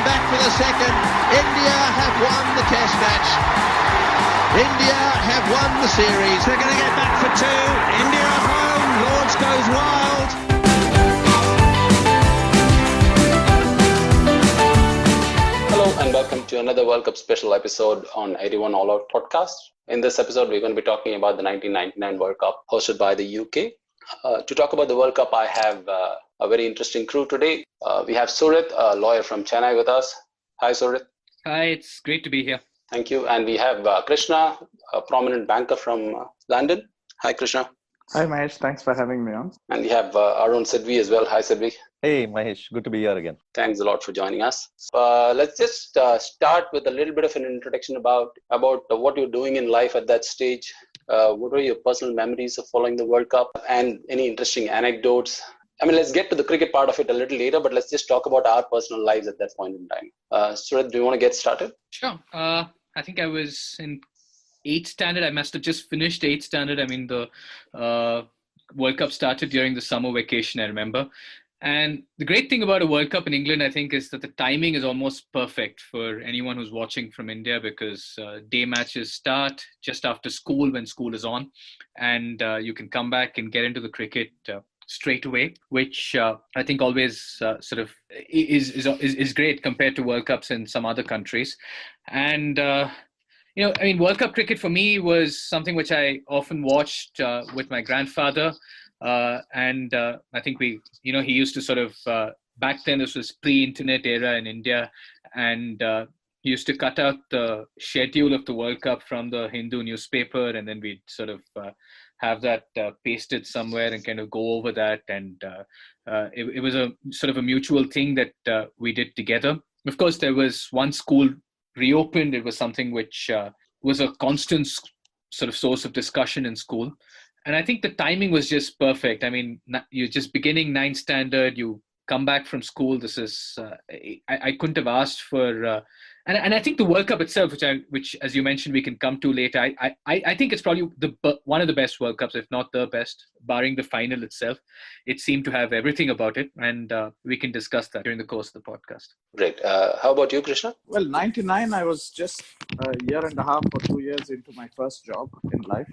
come back for the second. India have won the test match. India have won the series. They're going to get back for two. India at home. Lords goes wild. Hello and welcome to another World Cup special episode on 81 All Out podcast. In this episode, we're going to be talking about the 1999 World Cup hosted by the UK. To talk about the World Cup, I have a very interesting crew today. We have Surit, a lawyer from Chennai with us. Hi, Surit. Hi, it's great to be here. Thank you. And we have Krishna, a prominent banker from London. Hi, Krishna. Hi, Mahesh. Thanks for having me on. And we have our own Sidvi as well. Hi, Sidvi. Hey, Mahesh. Good to be here again. Thanks a lot for joining us. Let's just start with a little bit of an introduction about what you're doing in life at that stage. What were your personal memories of following the World Cup and any interesting anecdotes? I mean, let's get to the cricket part of it a little later, but let's just talk about our personal lives at that point in time. Surat, do you want to get started? Sure. I think I was in 8th standard. I must have just finished 8th standard. I mean, the World Cup started during the summer vacation, I remember. And the great thing about a World Cup in England, I think, is that the timing is almost perfect for anyone who's watching from India because day matches start just after school when school is on. And you can come back and get into the cricket straight away, which I think always sort of is great compared to World Cups in some other countries. And World Cup cricket for me was something which I often watched with my grandfather. I think he used to sort of, back then this was pre-internet era in India, and he used to cut out the schedule of the World Cup from the Hindu newspaper, and then we'd sort of have that pasted somewhere and kind of go over that. And it was a sort of a mutual thing that we did together. Of course, there was one school reopened. It was something which was a constant sort of source of discussion in school. And I think the timing was just perfect. I mean, you're just beginning 9th standard, you come back from school. This is, I couldn't have asked for, and I think the World Cup itself, which as you mentioned, we can come to later. I think it's probably one of the best World Cups, if not the best, barring the final itself. It seemed to have everything about it. And we can discuss that during the course of the podcast. Great. How about you, Krishna? Well, 99, I was just a year and a half or 2 years into my first job in life.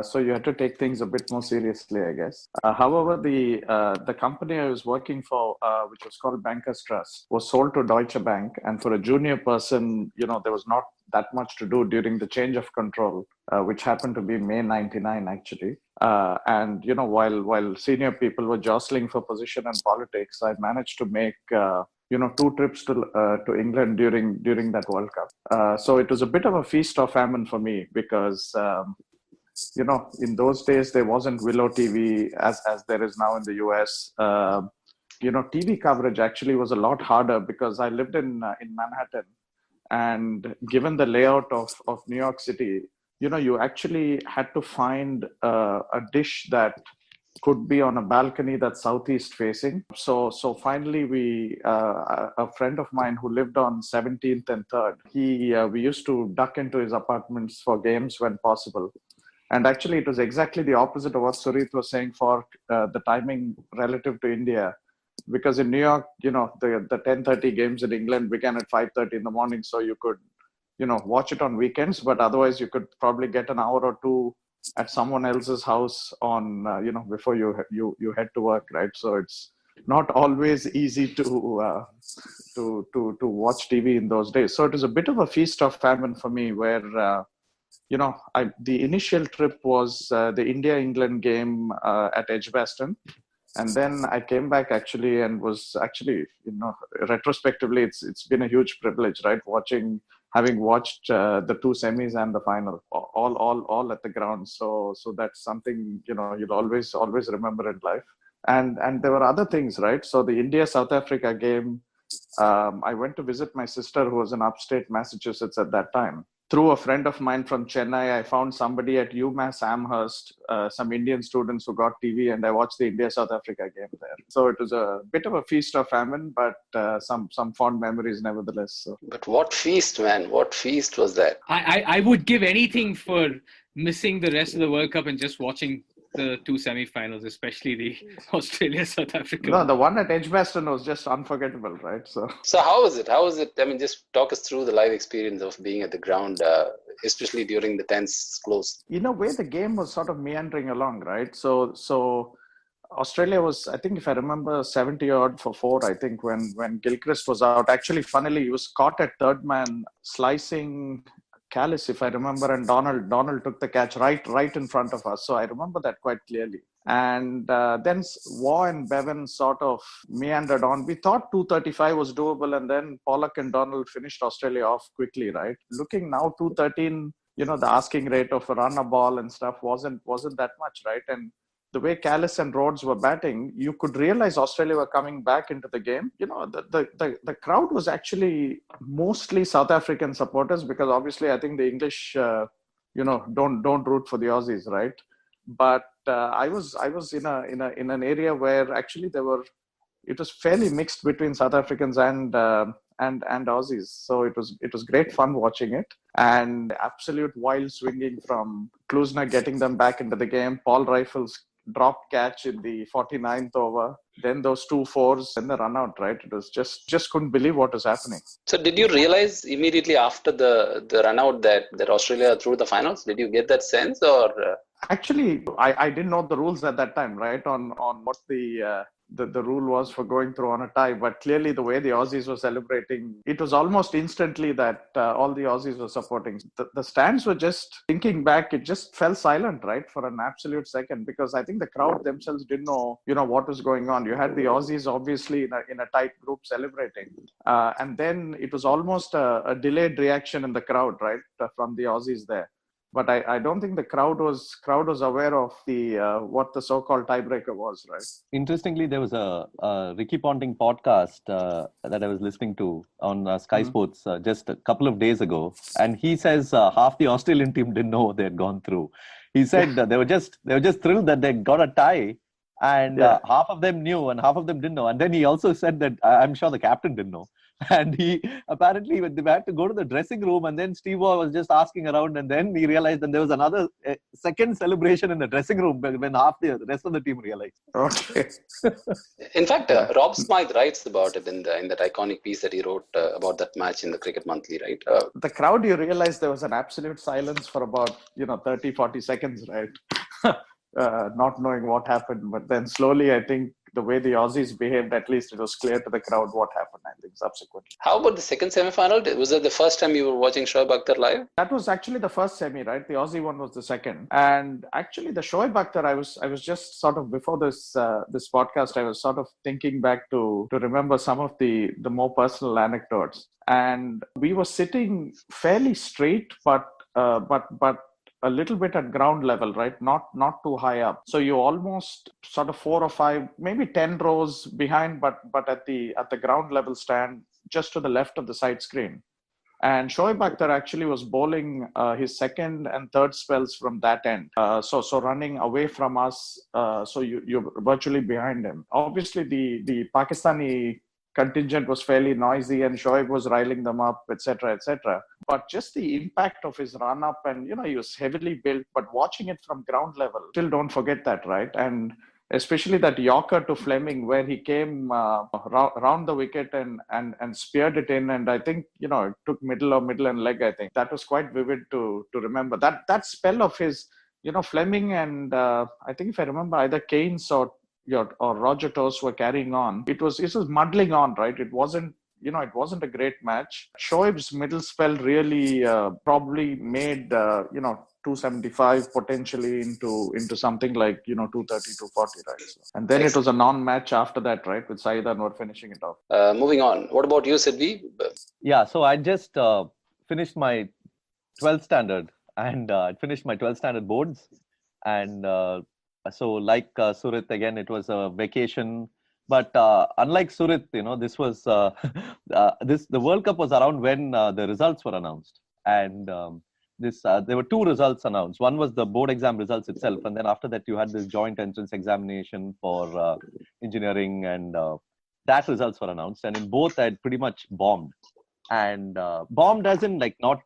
So you had to take things a bit more seriously, I guess. However, the company I was working for, which was called Bankers Trust, was sold to Deutsche Bank. And for a junior person, there was not that much to do during the change of control, which happened to be May 99, actually. While senior people were jostling for position and politics, I managed to make 2 trips to England during that World Cup. So it was a bit of a feast or famine for me because in those days, there wasn't Willow TV as there is now in the US. TV coverage actually was a lot harder because I lived in Manhattan. And given the layout of New York City, you actually had to find a dish that could be on a balcony that's southeast facing. So finally, a friend of mine who lived on 17th and 3rd, we used to duck into his apartments for games when possible. And actually, it was exactly the opposite of what Surit was saying for the timing relative to India. Because in New York, the 10:30 games in England began at 5:30 in the morning. So you could, watch it on weekends. But otherwise, you could probably get an hour or two at someone else's house on, before you head to work, right? So it's not always easy to watch TV in those days. So it was a bit of a feast of famine for me where... the initial trip was the India-England game at Edgbaston. And then I came back actually and was actually, retrospectively, it's been a huge privilege, right? Having watched the 2 semis and the final, all at the ground. So that's something, you'll always remember in life. And there were other things, right? So the India-South Africa game, I went to visit my sister who was in upstate Massachusetts at that time. Through a friend of mine from Chennai, I found somebody at UMass Amherst, some Indian students who got TV, and I watched the India-South Africa game there. So it was a bit of a feast of famine, but some fond memories nevertheless. So. But what feast, man? What feast was that? I would give anything for missing the rest of the World Cup and just watching the two semi-finals, especially the Australia-South Africa. No, the one at Edgbaston was just unforgettable, right? So how was it? How was it? I mean, just talk us through the live experience of being at the ground, especially during the tense close. In a way, the game was sort of meandering along, right? So Australia was, I think, if I remember, 70 odd for 4. I think when Gilchrist was out. Actually, funnily, he was caught at third man slicing Callis, if I remember, and Donald took the catch right in front of us. So I remember that quite clearly. And then Waugh and Bevan sort of meandered on. We thought 235 was doable, and then Pollock and Donald finished Australia off quickly, right? Looking now, 213, the asking rate of a runner ball and stuff wasn't that much, right? And the way Callis and Rhodes were batting, you could realize Australia were coming back into the game. The crowd was actually mostly South African supporters, because obviously I think the English, don't root for the Aussies, right? But I was in an area where actually it was fairly mixed between South Africans and Aussies. So it was great fun watching it, and absolute wild swinging from Klusner getting them back into the game. Paul Rifles dropped catch in the 49th over, then those 2 fours and the run out, right? It was just couldn't believe what was happening. So did you realize immediately after the run out that Australia through the finals? Did you get that sense, or? Actually, I didn't know the rules at that time, right? On what the rule was for going through on a tie, but clearly the way the Aussies were celebrating, it was almost instantly that all the Aussies were supporting. The stands were just thinking back, it just fell silent, right, for an absolute second, because I think the crowd themselves didn't know, what was going on. You had the Aussies obviously in a tight group celebrating, and then it was almost a delayed reaction in the crowd, right, from the Aussies there. But I don't think the crowd was aware of the what the so-called tiebreaker was, right? Interestingly, there was a Ricky Ponting podcast that I was listening to on Sky Sports just a couple of days ago, and he says half the Australian team didn't know they had gone through. He said they were just thrilled that they got a tie, and half of them knew and half of them didn't know. And then he also said that I'm sure the captain didn't know. And he apparently, when they had to go to the dressing room, and then Steve Waugh was just asking around, and then he realized that there was another second celebration in the dressing room when half the rest of the team realized. Okay. In fact, Rob Smythe writes about it in that iconic piece that he wrote about that match in the Cricket Monthly, right? The crowd, you realize there was an absolute silence for about 30, 40 seconds, right? Not knowing what happened, but then slowly, I think the way the Aussies behaved, at least it was clear to the crowd what happened, I think, subsequently. How about the second semi-final? Was that the first time you were watching Shoaib Akhtar live? That was actually the first semi, right? The Aussie one was the second. And actually the Shoaib Akhtar, I was just sort of, before this podcast, I was sort of thinking back to remember some of the more personal anecdotes. And we were sitting fairly straight, but a little bit at ground level, right? Not too high up. So you almost sort of 4 or 5, maybe 10 rows behind, but at the ground level stand just to the left of the side screen. And Shoaib Akhtar actually was bowling his second and third spells from that end. So running away from us, so you're virtually behind him. Obviously, the Pakistani contingent was fairly noisy, and Shoaib was riling them up, etc., etc. But just the impact of his run up, and he was heavily built, but watching it from ground level, still don't forget that, right? And especially that Yorker to Fleming, where he came round the wicket and speared it in, and I think it took middle and leg. I think that was quite vivid to remember. That spell of his, Fleming and I think, if I remember, either Keynes or Roger Toast were carrying on. It was muddling on, right? It wasn't a great match. Shoaib's middle spell really probably made 275 potentially into something like 230, 240, right? So, and then it was a non-match after that, right? With Saeed Anwar finishing it off. Moving on. What about you, Sidvi? Yeah, so I just finished my 12th standard, and I finished my 12th standard boards, and so like Surit, again, it was a vacation. But unlike Surit, this was the World Cup was around when the results were announced, and there were 2 results announced. One was the board exam results itself, and then after that you had this joint entrance examination for engineering, and that results were announced. And in both, I had pretty much bombed, and bombed as in like not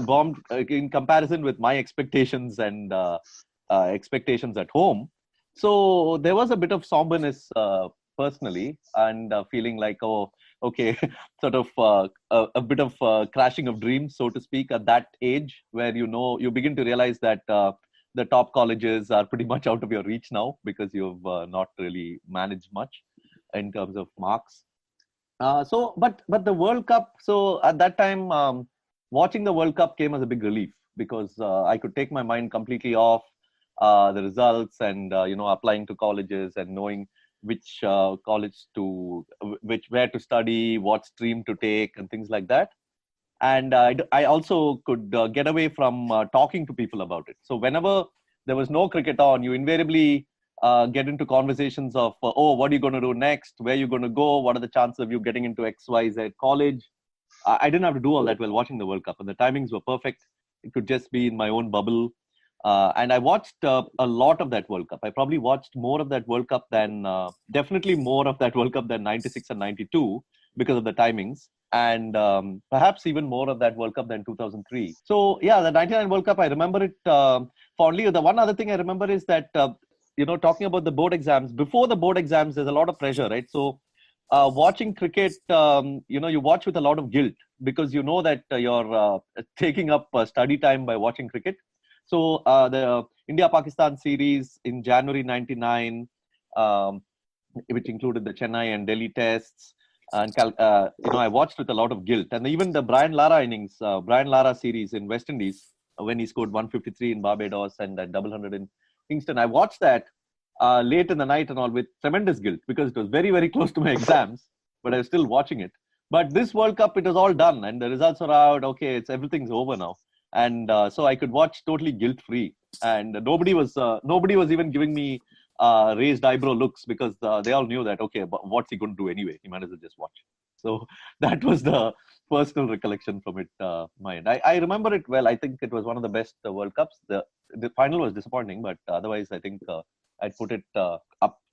bombed in comparison with my expectations and expectations at home. So there was a bit of somberness personally, and feeling like, oh, okay, sort of a bit of crashing of dreams, so to speak, at that age where you begin to realize that the top colleges are pretty much out of your reach now because you've not really managed much in terms of marks. But the World Cup. So at that time, watching the World Cup came as a big relief because I could take my mind completely off the results and applying to colleges and knowing which college where to study, what stream to take, and things like that. And I also could get away from talking to people about it. So whenever there was no cricket on, you invariably get into conversations of, what are you going to do next? Where are you going to go? What are the chances of you getting into XYZ college? I didn't have to do all that while watching the World Cup, and the timings were perfect. It could just be in my own bubble. And I watched a lot of that World Cup. I probably watched more of that World Cup definitely more of that World Cup than 96 and 92 because of the timings. And perhaps even more of that World Cup than 2003. So yeah, the 99 World Cup, I remember it fondly. The one other thing I remember is that, talking about the board exams, before the board exams, there's a lot of pressure, right? So watching cricket, you watch with a lot of guilt because you know that you're taking up study time by watching cricket. So the India-Pakistan series in January 99, which included the Chennai and Delhi tests, and I watched with a lot of guilt. And even the Brian Lara series in West Indies, when he scored 153 in Barbados and that double hundred in Kingston, I watched that late in the night and all with tremendous guilt because it was very, very close to my exams, but I was still watching it. But this World Cup, it was all done and the results are out. Okay, everything's over now. And so I could watch totally guilt-free. And nobody was even giving me raised eyebrow looks because they all knew that, okay, but what's he going to do anyway? He might as well just watch. So that was the personal recollection from it, mine. I remember it well. I think it was one of the best World Cups. The final was disappointing, but otherwise I think I'd put it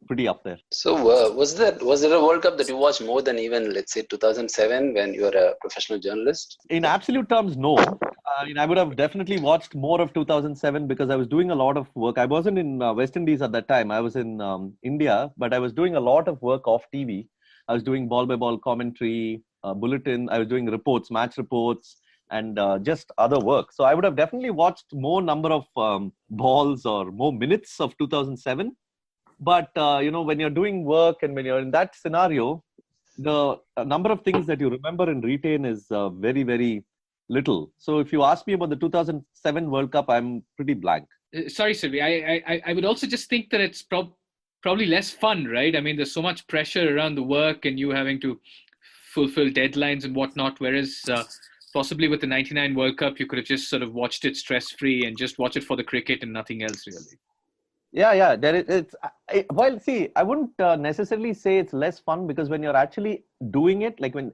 pretty up there. So was there a World Cup that you watched more than even, let's say, 2007 when you were a professional journalist? In absolute terms, no. I would have definitely watched more of 2007 because I was doing a lot of work. I wasn't in West Indies at that time. I was in India, but I was doing a lot of work off TV. I was doing ball-by-ball commentary, bulletin. I was doing reports, match reports, and just other work. So I would have definitely watched more number of balls or more minutes of 2007. But, when you're doing work and when you're in that scenario, the number of things that you remember and retain is very, very little. So if you ask me about the 2007 World Cup, I'm pretty blank. Sorry, Sylvie. I would also just think that it's probably less fun, right? I mean, there's so much pressure around the work and you having to fulfill deadlines and whatnot, whereas possibly with the 99 World Cup, you could have just sort of watched it stress-free and just watch it for the cricket and nothing else, really. Yeah. Well, see, I wouldn't necessarily say it's less fun because when you're actually doing it, like when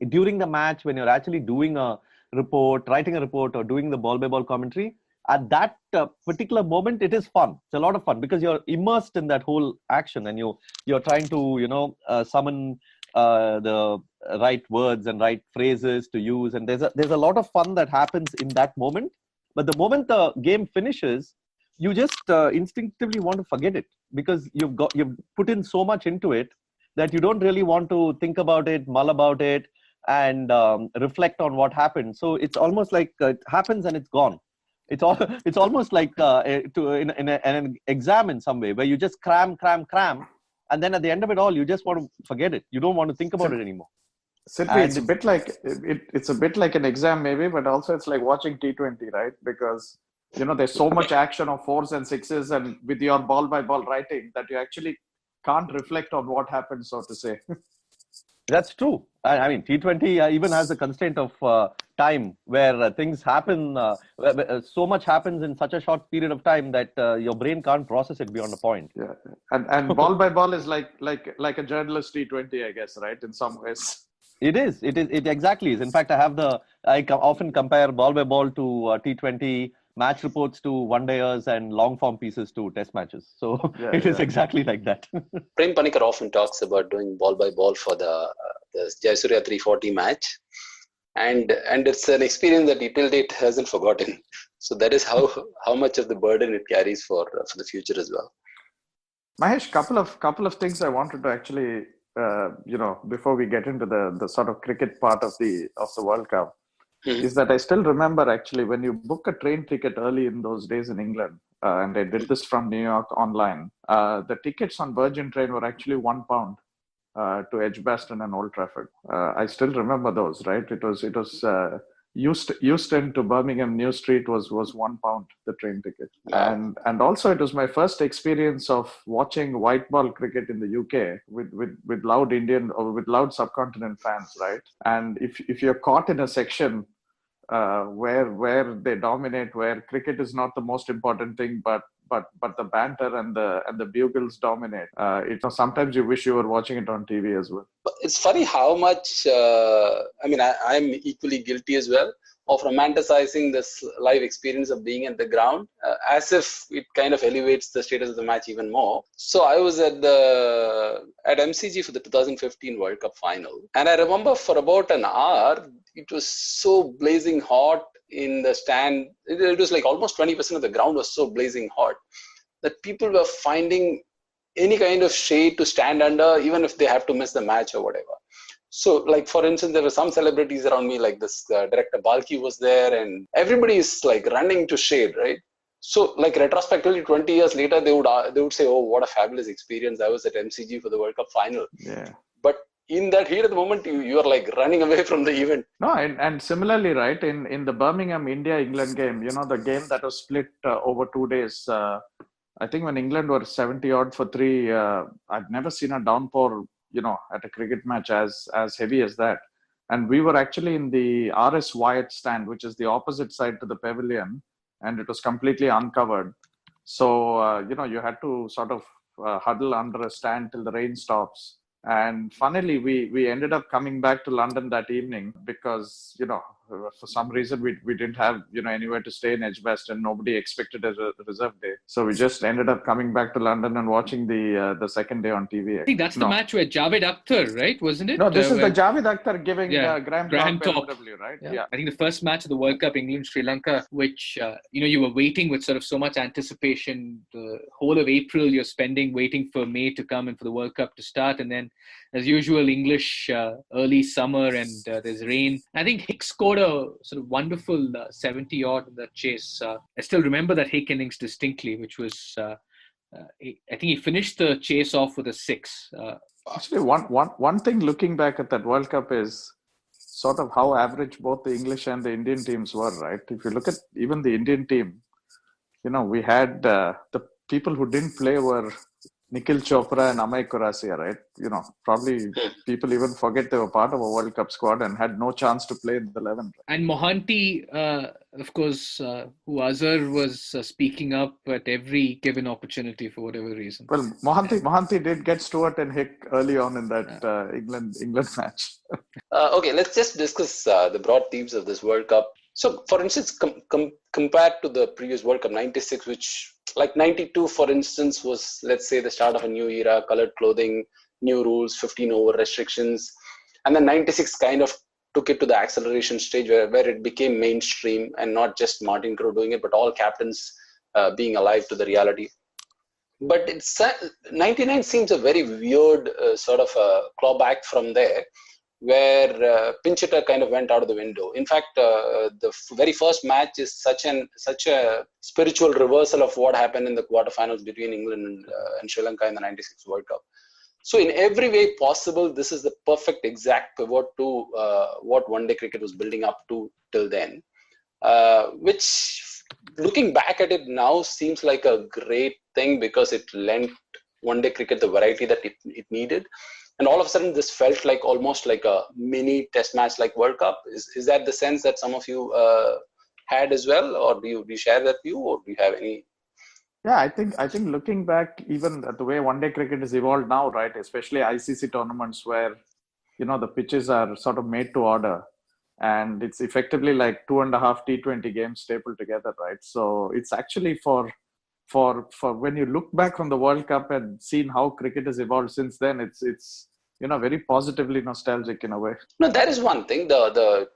during the match, when you're actually doing a report, writing a report or doing the ball-by-ball commentary, at that particular moment, it is fun. It's a lot of fun because you're immersed in that whole action and you're trying to, summon the right words and right phrases to use. And there's a lot of fun that happens in that moment. But the moment the game finishes, you just instinctively want to forget it because you've put in so much into it that you don't really want to think about it, mull about it, and reflect on what happened. So it's almost like it happens and it's gone. It's almost like in an exam in some way where you just cram, and then at the end of it all, you just want to forget it. You don't want to think about it anymore. Simply, it's a bit like an exam maybe, but also it's like watching T20, right? Because there's so much action of 4s and 6s and with your ball-by-ball writing that you actually can't reflect on what happened, so to say. That's true. I mean, T20 even has a constraint of time where things happen, so much happens in such a short period of time that your brain can't process it beyond a point. Yeah, and ball-by-ball is like a journalist T20, I guess, right? In some ways. It is. It exactly is. In fact, I often compare ball-by-ball to T20, match reports to one-dayers and long-form pieces to test matches. So it is exactly like that. Prem Panikar often talks about doing ball-by-ball for the Jayasuriya 340 match. And it's an experience that he till date hasn't forgotten. So that is how much of the burden it carries for the future as well. Mahesh, couple of things I wanted to actually, before we get into the sort of cricket part of the World Cup, is that I still remember actually when you book a train ticket early in those days in England, and I did this from New York online, the tickets on Virgin Train were actually £1 to Edgbaston and Old Trafford. I still remember those, right? It was Euston to Birmingham New Street was £1 the train ticket. Wow. And also it was my first experience of watching white ball cricket in the UK with loud Indian or with loud subcontinent fans, right? And if you're caught in a section where they dominate, where cricket is not the most important thing, but the banter and the bugles dominate. Sometimes you wish you were watching it on TV as well. But it's funny how much. I'm equally guilty as well of romanticizing this live experience of being at the ground, as if it kind of elevates the status of the match even more. So I was at MCG for the 2015 World Cup final, and I remember for about an hour it was so blazing hot in the stand. It was like almost 20% of the ground was so blazing hot that people were finding any kind of shade to stand under, even if they have to miss the match or whatever. So, like, for instance, there were some celebrities around me, like this director Balki was there, and everybody is like running to shade, right? So, like, retrospectively, 20 years later, they would say, "Oh, what a fabulous experience! I was at MCG for the World Cup final." Yeah. But in that heat of the moment, you are like running away from the event. No, and similarly, right, in the Birmingham India-England game, the game that was split over 2 days, I think when England were 70 odd for 3, I'd never seen a downpour, at a cricket match as heavy as that. And we were actually in the RS Wyatt stand, which is the opposite side to the pavilion, and it was completely uncovered. So, you had to sort of huddle under a stand till the rain stops. And funnily, we ended up coming back to London that evening because, for some reason we didn't have, anywhere to stay in Edgbaston. Nobody expected a reserve day. So we just ended up coming back to London and watching the second day on TV. I think that's the match where Dravid Akhtar, right? Wasn't it? No, this is the Dravid Akhtar giving Graham Top, Top. right? Yeah. I think the first match of the World Cup, England-Sri Lanka, which, you were waiting with sort of so much anticipation. The whole of April you're spending waiting for May to come and for the World Cup to start. And then, as usual, English early summer and there's rain. I think Hicks scored a sort of wonderful 70-odd in that chase. I still remember that Hick innings distinctly, which was, I think he finished the chase off with a 6. Actually, one thing looking back at that World Cup is sort of how average both the English and the Indian teams were, right? If you look at even the Indian team, we had the people who didn't play were Nikhil Chopra and Amay Kurasia, right? Probably people even forget they were part of a World Cup squad and had no chance to play in the 11. Right? And Mohanty, of course, who Azhar was speaking up at every given opportunity for whatever reason. Well, Mohanty did get Stewart and Hick early on in that England match. Okay, let's just discuss the broad themes of this World Cup. So, for instance, compared to the previous World Cup, 96, which, like 92, for instance, was, let's say, the start of a new era, colored clothing, new rules, 15 over restrictions. And then 96 kind of took it to the acceleration stage where it became mainstream and not just Martin Crowe doing it, but all captains being alive to the reality. But 99 seems a very weird sort of clawback from there, where pinch hitter kind of went out of the window. In fact, the very first match is such a spiritual reversal of what happened in the quarterfinals between England and Sri Lanka in the 96 World Cup. So in every way possible, this is the perfect exact pivot to what one-day cricket was building up to till then, which looking back at it now seems like a great thing because it lent one-day cricket the variety that it needed. And all of a sudden, this felt like almost like a mini test match like World Cup. Is that the sense that some of you had as well? Or do you share that view? Or do you have any? Yeah, I think looking back, even at the way one-day cricket is evolved now, right? Especially ICC tournaments where, the pitches are sort of made to order. And it's effectively like 2.5 T20 games stapled together, right? So it's actually for when you look back from the World Cup and seen how cricket has evolved since then, it's very positively nostalgic in a way. No, that is one thing. The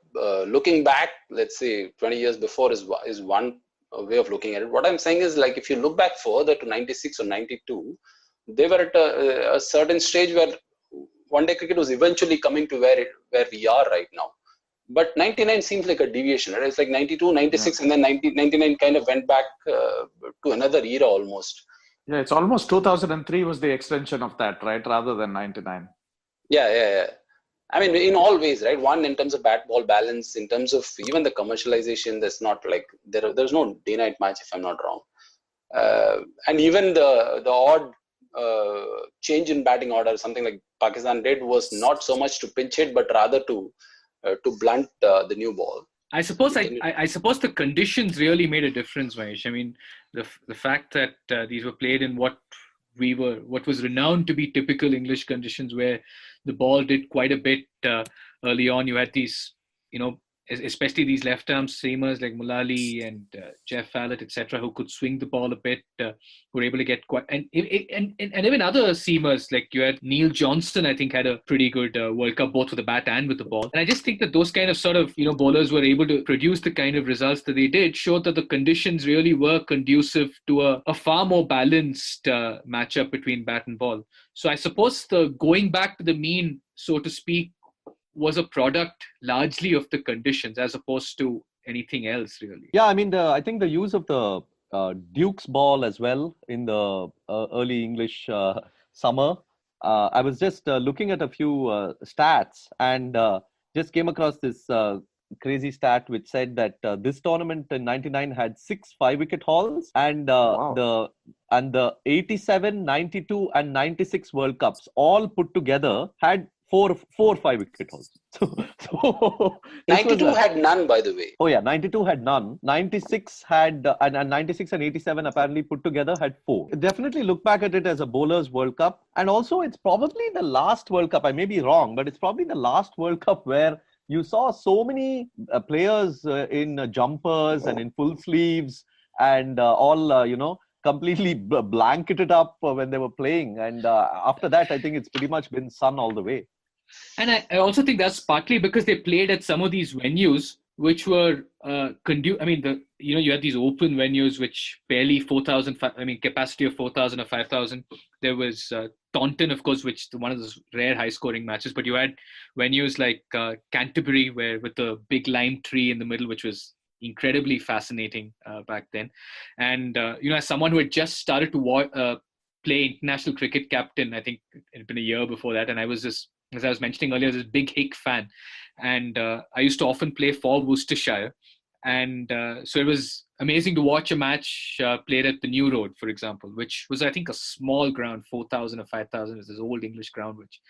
looking back, let's say 20 years before is one way of looking at it. What I'm saying is, like, if you look back further to 96 or 92, they were at a certain stage where one-day cricket was eventually coming to where we are right now. But 99 seems like a deviation, right? It's like 92, 96, and then 99 kind of went back to another era almost. Yeah, it's almost 2003 was the extension of that, right? Rather than 99. Yeah. I mean, in all ways, right? One, in terms of bat ball balance, in terms of even the commercialization, there's not like, there's no day-night match, if I'm not wrong. And even the odd change in batting order, something like Pakistan did, was not so much to pinch hit, but rather to blunt the new ball. I suppose the conditions really made a difference, Mahesh. I mean, the fact that these were played in what was renowned to be typical English conditions, where the ball did quite a bit early on. You had these, especially these left-arm seamers like Mulali and Jeff Fallett, etc., who could swing the ball a bit, who were able to get quite, and even other seamers like you had Neil Johnston, I think, had a pretty good World Cup, both with the bat and with the ball. And I just think that those kind of sort of bowlers were able to produce the kind of results that they did, showed that the conditions really were conducive to a far more balanced matchup between bat and ball. So I suppose the going back to the mean, so to speak, was a product largely of the conditions as opposed to anything else, really. Yeah, I mean, I think the use of the Duke's ball as well in the early English summer. I was just looking at a few stats and just came across this crazy stat which said that this tournament in 99 had 6 5-wicket hauls, and the 87, 92 and 96 World Cups all put together had four 5-wicket hauls. So 92 had none, by the way. Oh yeah, 92 had none. 96 had, and 96 and 87 apparently put together had 4. Definitely look back at it as a bowler's World Cup. And also it's probably the last World Cup, I may be wrong, but it's probably the last World Cup where you saw so many players in jumpers and in full sleeves and all, completely blanketed up when they were playing. And after that, I think it's pretty much been sun all the way. And I also think that's partly because they played at some of these venues which were you had these open venues which barely 4,000, capacity of 4,000 or 5,000. There was Taunton, of course, which one of those rare high-scoring matches. But you had venues like Canterbury, where with the big lime tree in the middle, which was incredibly fascinating back then. And as someone who had just started to play international cricket captain, I think it had been a year before that, and I was just, as I was mentioning earlier, this big Hick fan, and I used to often play for Worcestershire, and so it was amazing to watch a match played at the New Road, for example, which was, I think, a small ground, 4,000 or 5,000 is this old English ground, which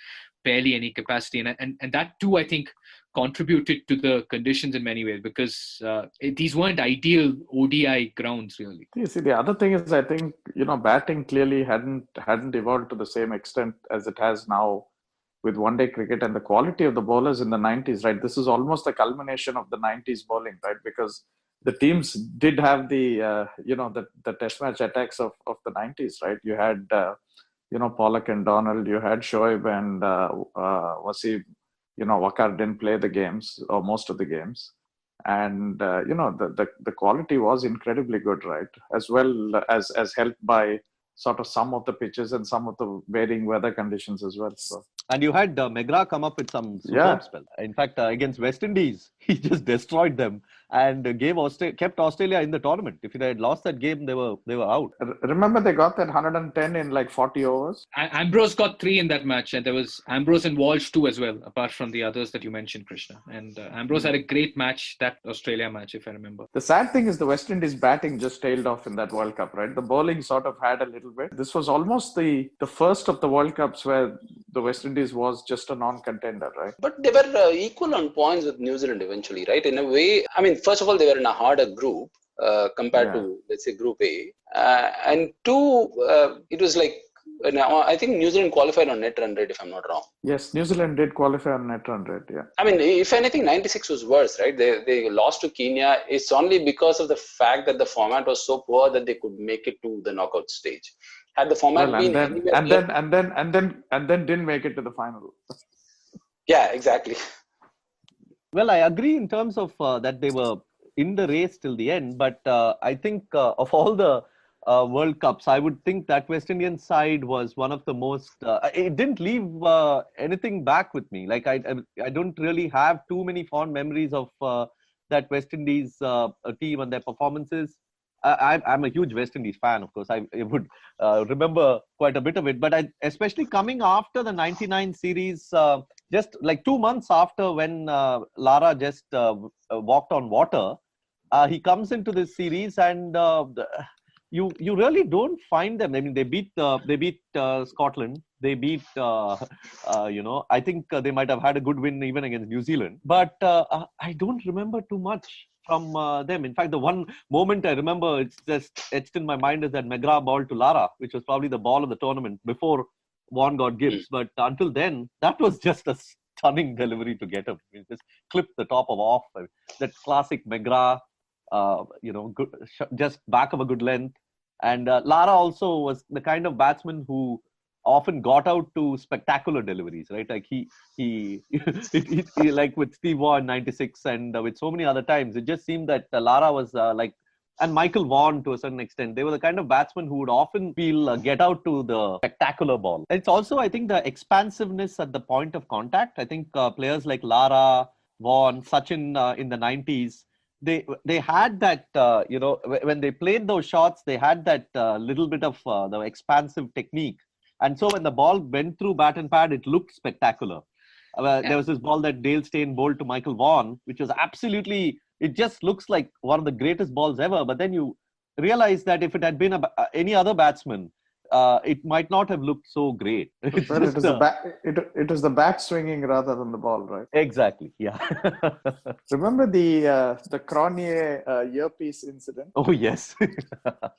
barely any capacity, and that too, I think, contributed to the conditions in many ways, because these weren't ideal ODI grounds, really. You see, the other thing is, I think, batting clearly hadn't evolved to the same extent as it has now with one-day cricket, and the quality of the bowlers in the 90s, right? This is almost the culmination of the 90s bowling, right? Because the teams did have the test match attacks of the 90s, right? You had, Pollock and Donald, you had Shoaib and Wasim, Akhtar didn't play the games or most of the games. And, the quality was incredibly good, right? As well as helped by sort of some of the pitches and some of the varying weather conditions as well. So. And you had McGrath come up with some superb spell. In fact, against West Indies, he just destroyed them and kept Australia in the tournament. If they had lost that game, they were out. Remember, they got that 110 in like 40 overs. Ambrose got 3 in that match, and there was Ambrose and Walsh too as well, apart from the others that you mentioned, Krishna. And Ambrose had a great match, that Australia match, if I remember. The sad thing is the West Indies batting just tailed off in that World Cup, right? The bowling sort of had a little bit. This was almost the first of the World Cups where the West Indies was just a non-contender, right? But they were equal on points with New Zealand eventually, right? In a way, I mean, first of all, they were in a harder group compared to, let's say, Group A. And 2, it was like, I think New Zealand qualified on net run rate, if I'm not wrong. Yes, New Zealand did qualify on net run rate, yeah. I mean, if anything, 96 was worse, right? They lost to Kenya. It's only because of the fact that the format was so poor that they could make it to the knockout stage. Had the format been and then didn't make it to the final. Yeah, exactly. Well, I agree in terms of that they were in the race till the end. But I think of all the World Cups, I would think that West Indian side was one of the most. It didn't leave anything back with me. Like I don't really have too many fond memories of that West Indies team and their performances. I'm a huge West Indies fan, of course. I would remember quite a bit of it. But especially coming after the '99 series, just like 2 months after when Lara just walked on water, he comes into this series and. You really don't find them. I mean, they beat Scotland. They beat I think they might have had a good win even against New Zealand. But I don't remember too much from them. In fact, the one moment I remember, it's just etched in my mind, is that McGrath ball to Lara, which was probably the ball of the tournament before Vaughan got Gibbs. But until then, that was just a stunning delivery to get him. He just clipped the top of off. That classic McGrath. Good, just back of a good length. And Lara also was the kind of batsman who often got out to spectacular deliveries, right? Like he like with Steve Waugh in '96 and with so many other times, it just seemed that Lara was and Michael Vaughan to a certain extent, they were the kind of batsmen who would often feel get out to the spectacular ball. It's also, I think, the expansiveness at the point of contact. I think players like Lara, Vaughan, Sachin in the '90s, they had that, when they played those shots, they had that little bit of the expansive technique. And so when the ball went through bat and pad, it looked spectacular. There was this ball that Dale Steyn bowled to Michael Vaughan, which was absolutely, it just looks like one of the greatest balls ever. But then you realize that if it had been any other batsman, it might not have looked so great. Well, it was the bat swinging rather than the ball, right? Exactly. Yeah. Remember the Cronier earpiece incident? Oh yes.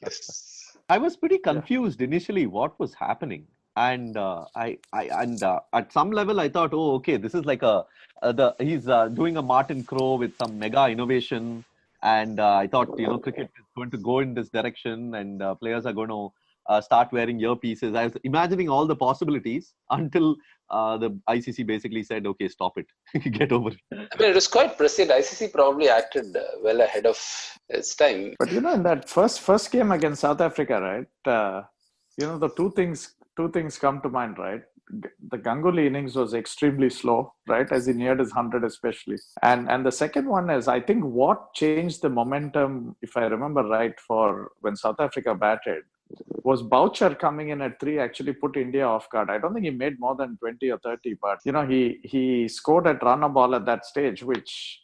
Yes. I was pretty confused initially what was happening, and at some level I thought, oh, okay, this is like he's doing a Martin Crowe with some mega innovation, and I thought cricket is going to go in this direction, and players are going to start wearing earpieces. I was imagining all the possibilities until the ICC basically said, okay, stop it. Get over it. I mean, it was quite prescient. ICC probably acted well ahead of its time. But in that first game against South Africa, right? The two things come to mind, right? The Ganguly innings was extremely slow, right? As he neared his 100 especially. And the second one is, I think what changed the momentum, if I remember right, for when South Africa batted, was Boucher coming in at 3 actually put India off guard. I don't think he made more than 20 or 30, but he scored at runner ball at that stage, which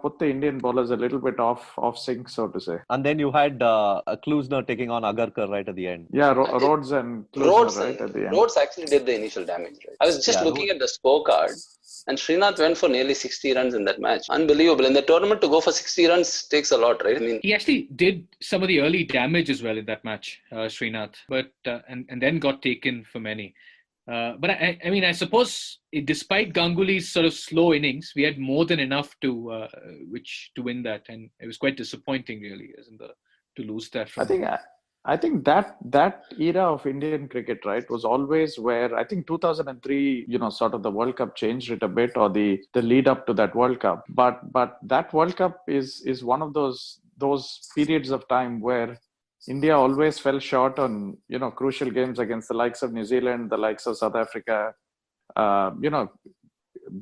put the Indian bowlers a little bit off sync, so to say. And then you had Klusner taking on Agarkar right at the end. Yeah, Rhodes and Klusner right at the end. Rhodes actually did the initial damage. Right? I was just looking at the scorecard, and Srinath went for nearly 60 runs in that match. Unbelievable. In the tournament, to go for 60 runs takes a lot, right? I mean, he actually did some of the early damage as well in that match, Srinath, but and then got taken for many. But I suppose despite Ganguly's sort of slow innings, we had more than enough to win that, and it was quite disappointing, really, to lose that. I think that era of Indian cricket, right, was always where I think 2003, sort of the World Cup changed it a bit, or the lead up to that World Cup. But that World Cup is one of those periods of time where India always fell short on, crucial games against the likes of New Zealand, the likes of South Africa.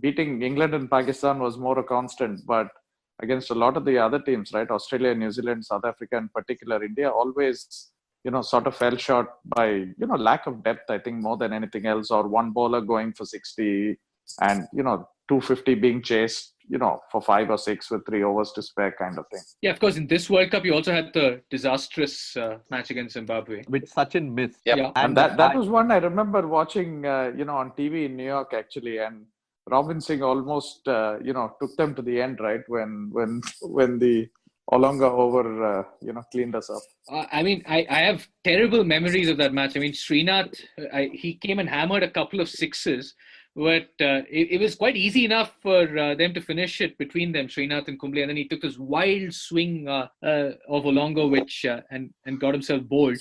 Beating England and Pakistan was more a constant, but against a lot of the other teams, right, Australia, New Zealand, South Africa in particular, India always, sort of fell short by, lack of depth, I think, more than anything else, or one bowler going for 60 and, 250 being chased, for 5 or 6 with 3 overs to spare kind of thing. Yeah, of course. In this World Cup, you also had the disastrous match against Zimbabwe, which Sachin missed. Yep. Yeah, and that was one I remember watching, on TV in New York actually, and Robin Singh almost, took them to the end, right, when the Olonga over, cleaned us up. I have terrible memories of that match. I mean, Srinath, he came and hammered a couple of sixes. But it was quite easy enough for them to finish it between them, Srinath and Kumble, and then he took this wild swing of Olonga, which and got himself bowled,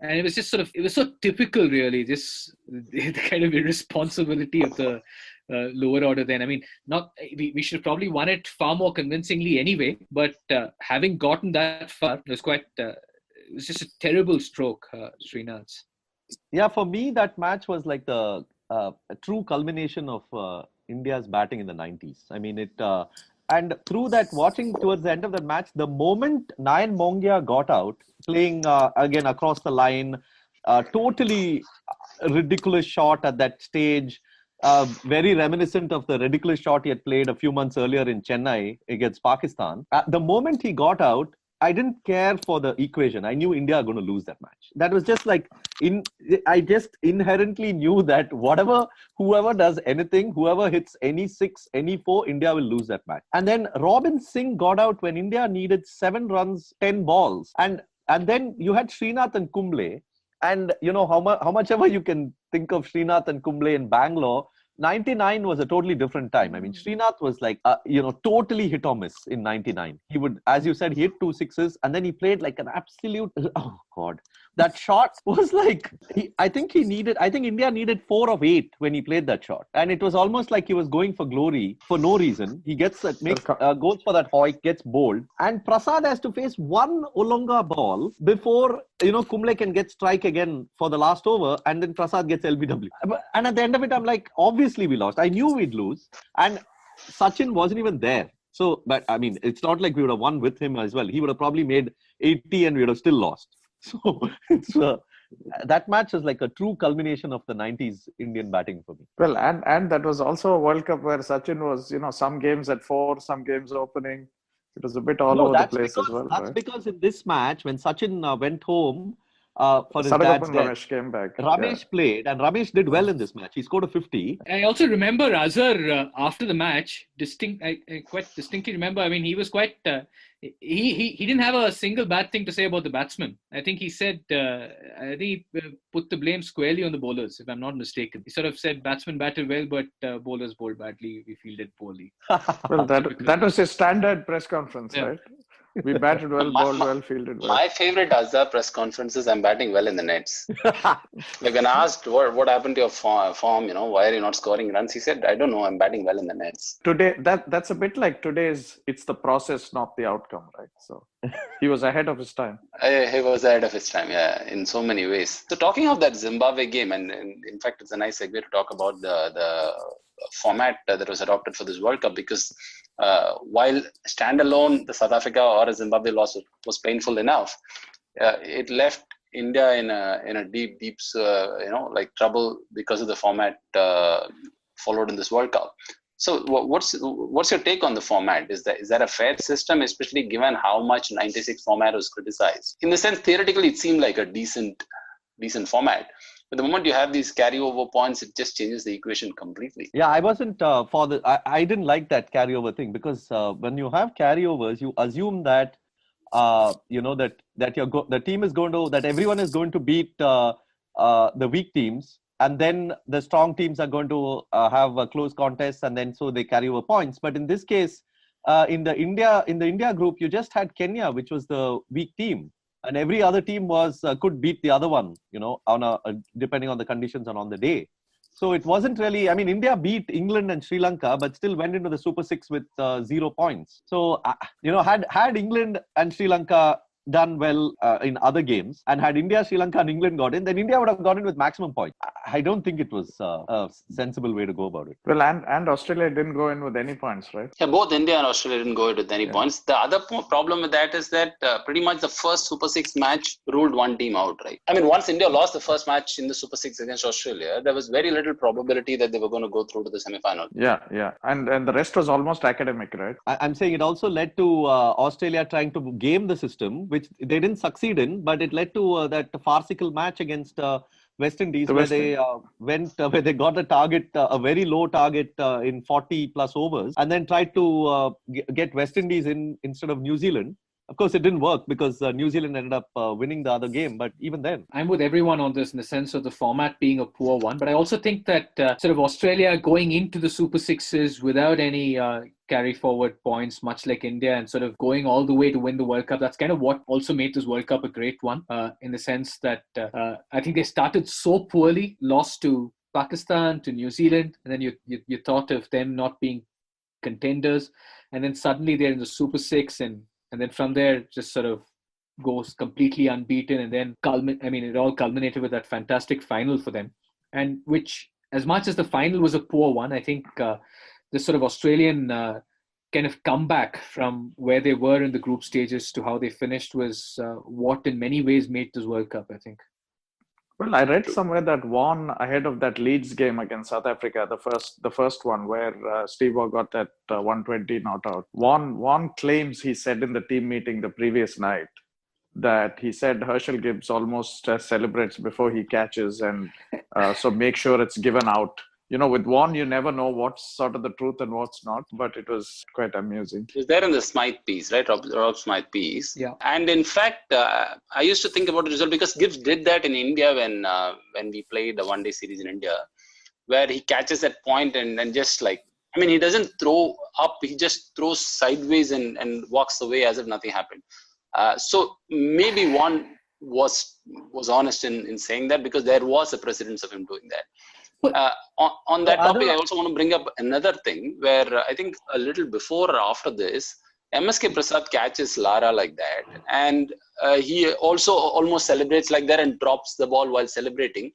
and it was just it was so typical, really, just the kind of irresponsibility of the lower order then. I mean, we should have probably won it far more convincingly anyway, but having gotten that far, it was just a terrible stroke, Srinath's. Yeah, for me, that match was like a true culmination of India's batting in the 90s. I mean, and through that, watching towards the end of the match, the moment Nayan Mongia got out, playing again across the line, totally ridiculous shot at that stage, very reminiscent of the ridiculous shot he had played a few months earlier in Chennai against Pakistan. The moment he got out, I didn't care for the equation. I knew India are going to lose that match. That was just like, I just inherently knew that whoever does anything, whoever hits any 6, any 4, India will lose that match. And then Robin Singh got out when India needed 7 runs, 10 balls. And then you had Srinath and Kumble. And how much ever you can think of Srinath and Kumble in Bangalore, 99 was a totally different time. I mean, Srinath was like, totally hit or miss in 99. He would, as you said, he hit 2 sixes and then he played like an absolute, oh God. That shot was like, I think India needed 4 of 8 when he played that shot. And it was almost like he was going for glory for no reason. He goes for that hoik, gets bowled. And Prasad has to face one Olonga ball before, Kumble can get strike again for the last over. And then Prasad gets LBW. And at the end of it, I'm like, obviously we lost. I knew we'd lose. And Sachin wasn't even there. So, but I mean, it's not like we would have won with him as well. He would have probably made 80 and we would have still lost. So it's that match is like a true culmination of the 90s Indian batting for me. Well, and that was also a World Cup where Sachin was, some games at 4, some games opening. It was a bit all over the place as well. That's right? Because in this match, when Sachin went home for his dad's death, Ramesh came back. Ramesh played, and Ramesh did well in this match. He scored a 50. I also remember Azhar after the match. I quite distinctly remember. I mean, he was quite. He didn't have a single bad thing to say about the batsmen. I think he said. I think he put the blame squarely on the bowlers, if I'm not mistaken. He sort of said batsmen batted well, but bowlers bowled badly. We fielded poorly. Well, that was his standard press conference, right? We batted well, bowled well, fielded well. My favorite Azhar press conference is I'm batting well in the nets. Like when asked what happened to your form, why are you not scoring runs? He said, I don't know, I'm batting well in the nets. Today, that's a bit like today's, it's the process, not the outcome, right? So he was ahead of his time. He was ahead of his time, yeah, in so many ways. So talking of that Zimbabwe game, and in fact, it's a nice segue to talk about the format that was adopted for this World Cup, because while standalone, the South Africa or a Zimbabwe loss was painful enough, it left India in a deep trouble because of the format followed in this World Cup. So what's your take on the format? Is that a fair system, especially given how much 96 format was criticized? In the sense, theoretically, it seemed like a decent format. But the moment you have these carryover points, it just changes the equation completely. Yeah, I wasn't I didn't like that carryover thing, because when you have carryovers, you assume that the team is going to, that everyone is going to beat the weak teams, and then the strong teams are going to have a close contest, and then so they carry over points. But in this case, in the India group, you just had Kenya, which was the weak team. And every other team could beat the other one, depending on the conditions and on the day. So it wasn't really, I mean, India beat England and Sri Lanka, but still went into the Super 6 with 0 points. So, had England and Sri Lanka done well in other games, and had India, Sri Lanka and England got in, then India would have gone in with maximum points. I don't think it was a sensible way to go about it. Well, and Australia didn't go in with any points, right? Yeah, both India and Australia didn't go in with any points. The other problem with that is that pretty much the first Super 6 match ruled one team out, right? I mean, once India lost the first match in the Super 6 against Australia, there was very little probability that they were going to go through to the semi-final. Yeah. And the rest was almost academic, right? I'm saying it also led to Australia trying to game the system, which they didn't succeed in, but it led to that farcical match against West Indies, where they got a target, a very low target in 40 plus overs, and then tried to get West Indies in instead of New Zealand. Of course, it didn't work because New Zealand ended up winning the other game. But even then, I'm with everyone on this in the sense of the format being a poor one. But I also think that sort of Australia going into the Super Sixes without any carry forward points, much like India, and sort of going all the way to win the World Cup. That's kind of what also made this World Cup a great one, in the sense that I think they started so poorly, lost to Pakistan to New Zealand, and then you thought of them not being contenders, and then suddenly they're in the Super Six, and then from there just sort of goes completely unbeaten, and then it all culminated with that fantastic final for them, and which, as much as the final was a poor one, I think this sort of Australian kind of comeback from where they were in the group stages to how they finished was what in many ways made this World Cup, I think. Well, I read somewhere that Warnie, ahead of that Leeds game against South Africa, the first one where Steve Waugh got that 120 not out. Warnie claims he said in the team meeting the previous night that he said Herschel Gibbs almost celebrates before he catches, and so make sure it's given out. With Warnie, you never know what's sort of the truth and what's not, but it was quite amusing. It was there in the Smythe piece, right? Rob Smythe piece. Yeah. And in fact, I used to think about the result because Gibbs did that in India when we played the one-day series in India, where he catches that point and just he doesn't throw up, he just throws sideways and walks away as if nothing happened. So maybe Warnie was honest in saying that, because there was a precedence of him doing that. On that topic, I also want to bring up another thing where I think a little before or after this, MSK Prasad catches Lara like that, and he also almost celebrates like that and drops the ball while celebrating,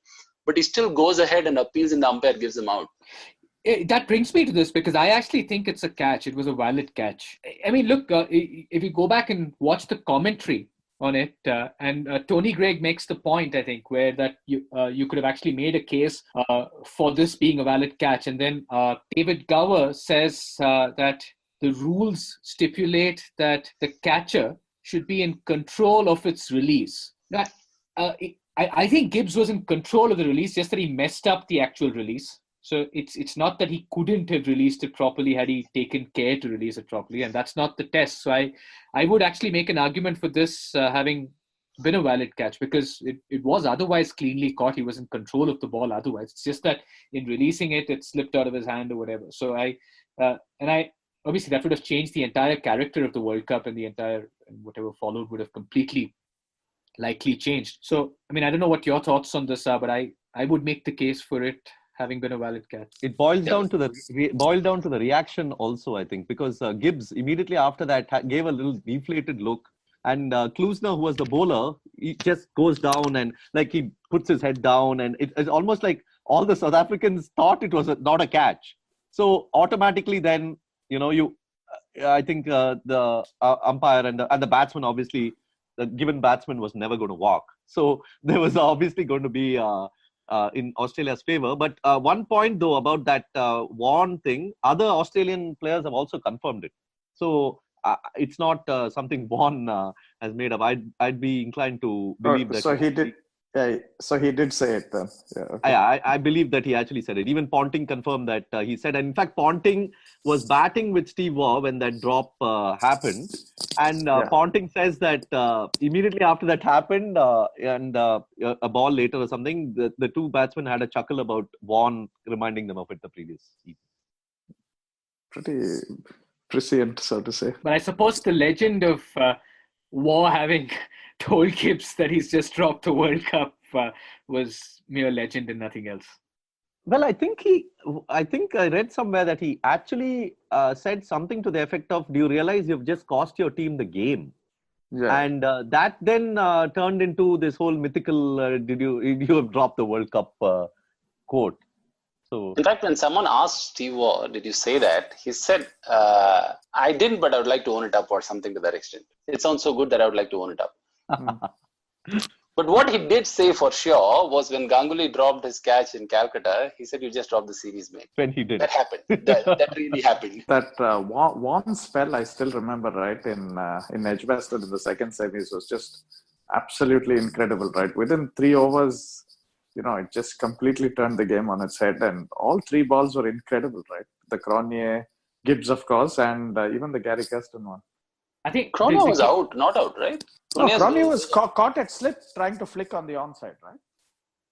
but he still goes ahead and appeals, and the umpire gives him out. That brings me to this, because I actually think it's a catch. It was a valid catch. I mean, look, if you go back and watch the commentary on it, and Tony Greig makes the point, I think, where that you could have actually made a case for this being a valid catch. And then David Gower says that the rules stipulate that the catcher should be in control of its release. Now, I think Gibbs was in control of the release, just that he messed up the actual release. So it's not that he couldn't have released it properly had he taken care to release it properly, and that's not the test. So I would actually make an argument for this having been a valid catch, because it was otherwise cleanly caught. He was in control of the ball otherwise. It's just that in releasing it, it slipped out of his hand or whatever. So I obviously that would have changed the entire character of the World Cup, and the entire and whatever followed would have completely likely changed. So I mean, I don't know what your thoughts on this are, but I would make the case for it having been a valid catch. It boils down to the reaction also, I think, because Gibbs immediately after that gave a little deflated look, and Klusner, who was the bowler, he just goes down and he puts his head down, and it's almost like all the South Africans thought it was not a catch. So automatically then, I think the umpire and the batsman, obviously, the given batsman was never going to walk. So there was obviously going to be in Australia's favor. But one point though about that Warnie thing, other Australian players have also confirmed it. So it's not something Warnie has made up. I'd be inclined to believe that. So he did. Yeah, so he did say it then. Yeah, okay. I believe that he actually said it. Even Ponting confirmed that he said. And in fact, Ponting was batting with Steve Waugh when that drop happened. And Ponting says that immediately after that happened and a ball later or something, the two batsmen had a chuckle about Warnie reminding them of it the previous evening. Pretty prescient, so to say. But I suppose the legend of Waugh having told Gibbs that he's just dropped the World Cup was mere legend and nothing else. Well, I think I read somewhere that he actually said something to the effect of, "Do you realize you've just cost your team the game?" Yeah. And that then turned into this whole mythical "Did you have dropped the World Cup" quote. So, in fact, when someone asked Steve Waugh, "Did you say that?" he said, "I didn't, but I would like to own it up," or something to that extent. It sounds so good that I would like to own it up. But what he did say for sure was when Ganguly dropped his catch in Calcutta, he said, "You just dropped the series, mate." When he did. That happened. That really happened. That one spell, I still remember, right, in Edgbaston in the second semis was just absolutely incredible, right? Within 3 overs, it just completely turned the game on its head, and all 3 balls were incredible, right? The Cronje, Gibbs, of course, and even the Gary Kirsten one. I think Cronje was not out, right? No, Cronje was caught at slip trying to flick on the onside, right?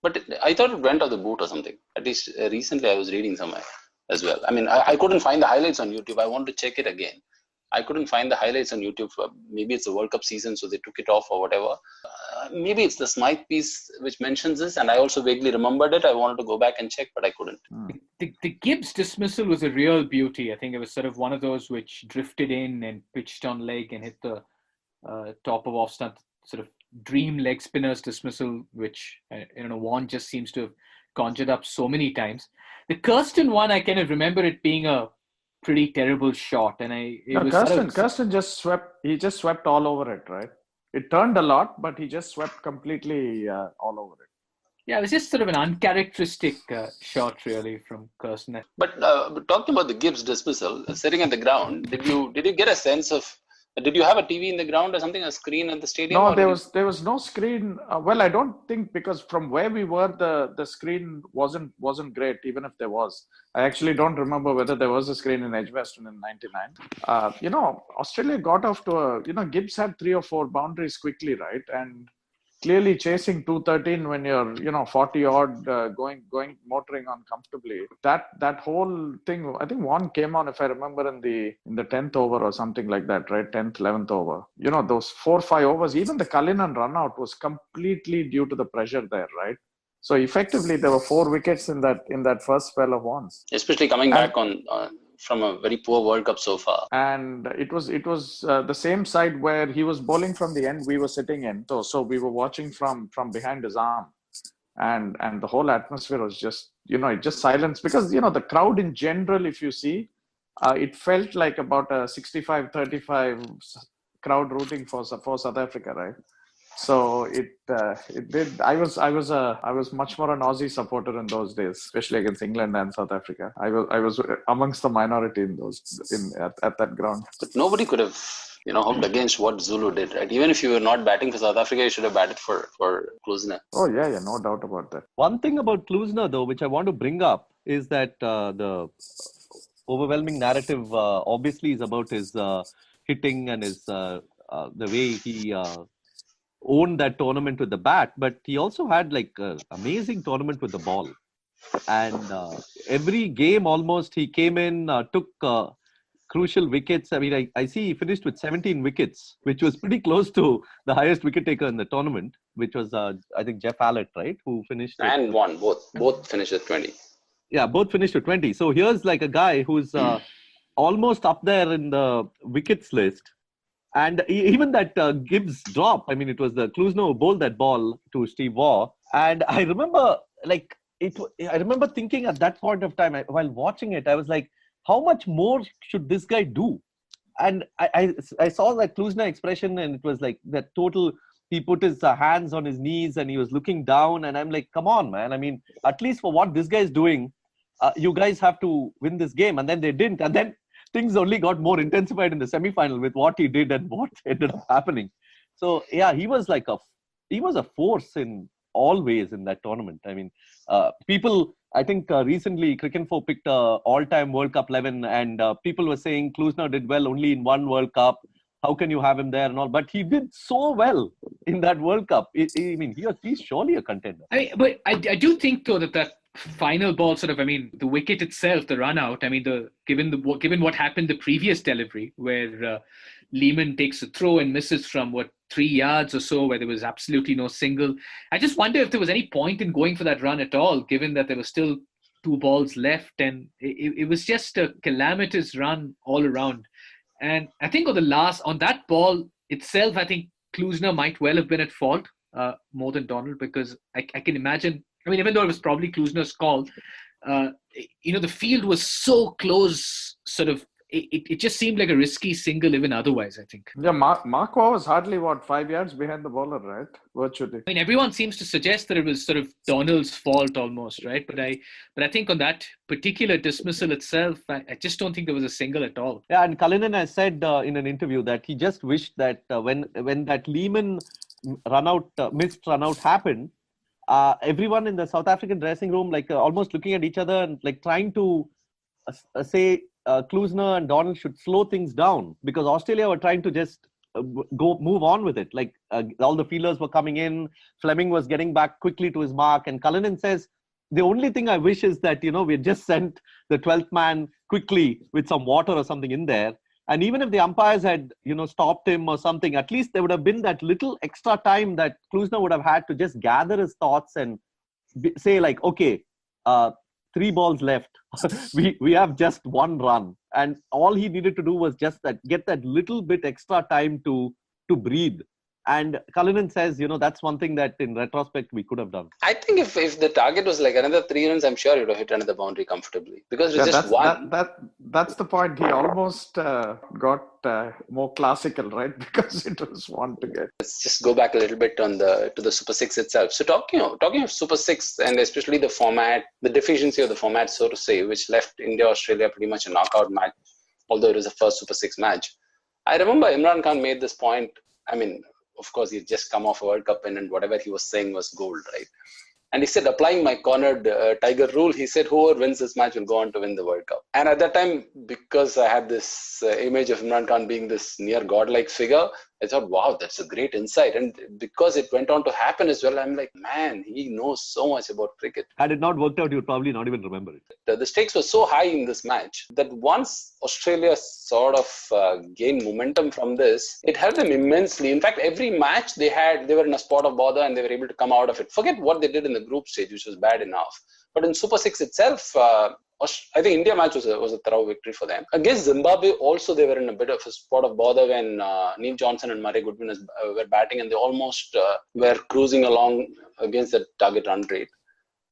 But I thought it went off the boot or something. At least recently I was reading somewhere as well. I mean, I couldn't find the highlights on YouTube. I want to check it again. I couldn't find the highlights on YouTube. Maybe it's the World Cup season, so they took it off or whatever. Maybe it's the Smythe piece which mentions this, and I also vaguely remembered it. I wanted to go back and check, but I couldn't. The Gibbs dismissal was a real beauty. I think it was sort of one of those which drifted in and pitched on leg and hit the top of off stump, sort of dream leg spinner's dismissal, which Warnie just seems to have conjured up so many times. The Kirsten one, I kind of remember it being a pretty terrible shot, and Kirsten just swept. He just swept all over it, right? It turned a lot, but he just swept completely all over it. Yeah, it was just sort of an uncharacteristic shot, really, from Kirsten. But talking about the Gibbs dismissal, sitting at the ground, did you get a sense of? Did you have a TV in the ground or something, a screen at the stadium? No, there was no screen. Well, I don't think, because from where we were, the screen wasn't great, even if there was. I actually don't remember whether there was a screen in Edgbaston in '99. Australia got off to Gibbs had 3 or 4 boundaries quickly, right? And clearly chasing 213 when you're 40 odd going motoring on comfortably. That whole thing, I think one came on, if I remember, in the 10th over or something like that, right? 10th, 11th over. Those 4 or 5 overs, even the Cullinan run out was completely due to the pressure there, right? So effectively there were 4 wickets in that first spell of ones. Especially coming back from a very poor World Cup so far. And it was the same side where he was bowling from the end we were sitting in. So we were watching from behind his arm. And the whole atmosphere was just, it just silenced. Because, the crowd in general, if you see, it felt like about a 65-35 crowd rooting for South Africa, right? So it did. I was much more an Aussie supporter in those days, especially against England and South Africa. I was amongst the minority in at that ground. But nobody could have hoped against what Zulu did, right? Even if you were not batting for South Africa, you should have batted for Klusener. Oh yeah, no doubt about that. One thing about Klusener, though, which I want to bring up, is that the overwhelming narrative obviously is about his hitting and his the way he owned that tournament with the bat, but he also had like an amazing tournament with the ball. And every game almost he came in, took crucial wickets. I mean, I see he finished with 17 wickets, which was pretty close to the highest wicket taker in the tournament, which was, I think, Jeff Allett, right? Who finished... And won. Both finished at 20. Yeah, both finished at 20. So here's like a guy who's almost up there in the wickets list. And even that Gibbs drop, I mean, it was the Klusener who bowled that ball to Steve Waugh. And I remember, I remember thinking at that point of time, while watching it, I was like, how much more should this guy do? And I saw that Klusener expression, and it was like that total, he put his hands on his knees and he was looking down. And I'm like, come on, man. I mean, at least for what this guy is doing, you guys have to win this game. And then they didn't. And then things only got more intensified in the semi-final with what he did and what ended up happening. So yeah, he was a force in all ways in that tournament. I mean, people, I think recently Cricinfo picked all-time World Cup 11, and people were saying Klusener did well only in one World Cup. How can you have him there and all? But he did so well in that World Cup. I mean, he's surely a contender. But I do think though that final ball sort of, I mean, the wicket itself, the run out, I mean, given what happened the previous delivery where Lehman takes a throw and misses from 3 yards or so, where there was absolutely no single. I just wonder if there was any point in going for that run at all, given that there were still 2 balls left, and it was just a calamitous run all around. And I think on that ball itself, I think Klusener might well have been at fault more than Donald, because I can imagine, I mean, even though it was probably Klusener's call, the field was so close, sort of, it just seemed like a risky single even otherwise, I think. Yeah, Mark Waugh was hardly, 5 yards behind the bowler, right? Virtually. I mean, everyone seems to suggest that it was sort of Donald's fault almost, right? But I think on that particular dismissal itself, I just don't think there was a single at all. Yeah, and Cullinan has said in an interview that he just wished that when that Lehman missed run out happened, everyone in the South African dressing room, almost looking at each other and trying to say Klusener and Donald should slow things down, because Australia were trying to just move on with it. All the fielders were coming in, Fleming was getting back quickly to his mark, and Cullinan says, the only thing I wish is that, we had just sent the 12th man quickly with some water or something in there, And even if the umpires had, stopped him or something, at least there would have been that little extra time that Klusner would have had to just gather his thoughts and say like, okay, 3 balls left. we have just 1 run. And all he needed to do was just get that little bit extra time to breathe. And Cullinan says, that's one thing that in retrospect we could have done. I think if the target was like another 3 runs, I'm sure he would have hit another boundary comfortably because it's just one. That's the point. He almost got more classical, right? Because it was 1 to get. Let's just go back a little bit to the Super 6 itself. So talking of Super 6 and especially the format, the deficiency of the format, so to say, which left India-Australia pretty much a knockout match, although it was the first Super 6 match. I remember Imran Khan made this point. I mean, of course, he'd just come off a World Cup win and whatever he was saying was gold, right? And he said, applying my cornered tiger rule, he said, whoever wins this match will go on to win the World Cup. And at that time, because I had this image of Imran Khan being this near godlike figure, I thought, wow, that's a great insight. And because it went on to happen as well, I'm like, man, he knows so much about cricket. Had it not worked out, you'd probably not even remember it. The stakes were so high in this match that once Australia sort of gained momentum from this, it helped them immensely. In fact, every match they were in a spot of bother and they were able to come out of it. Forget what they did in the group stage, which was bad enough. But in Super 6 itself, I think India match was a thorough victory for them. Against Zimbabwe, also they were in a bit of a spot of bother when Neil Johnson and Murray Goodwin were batting and they almost were cruising along against the target run rate.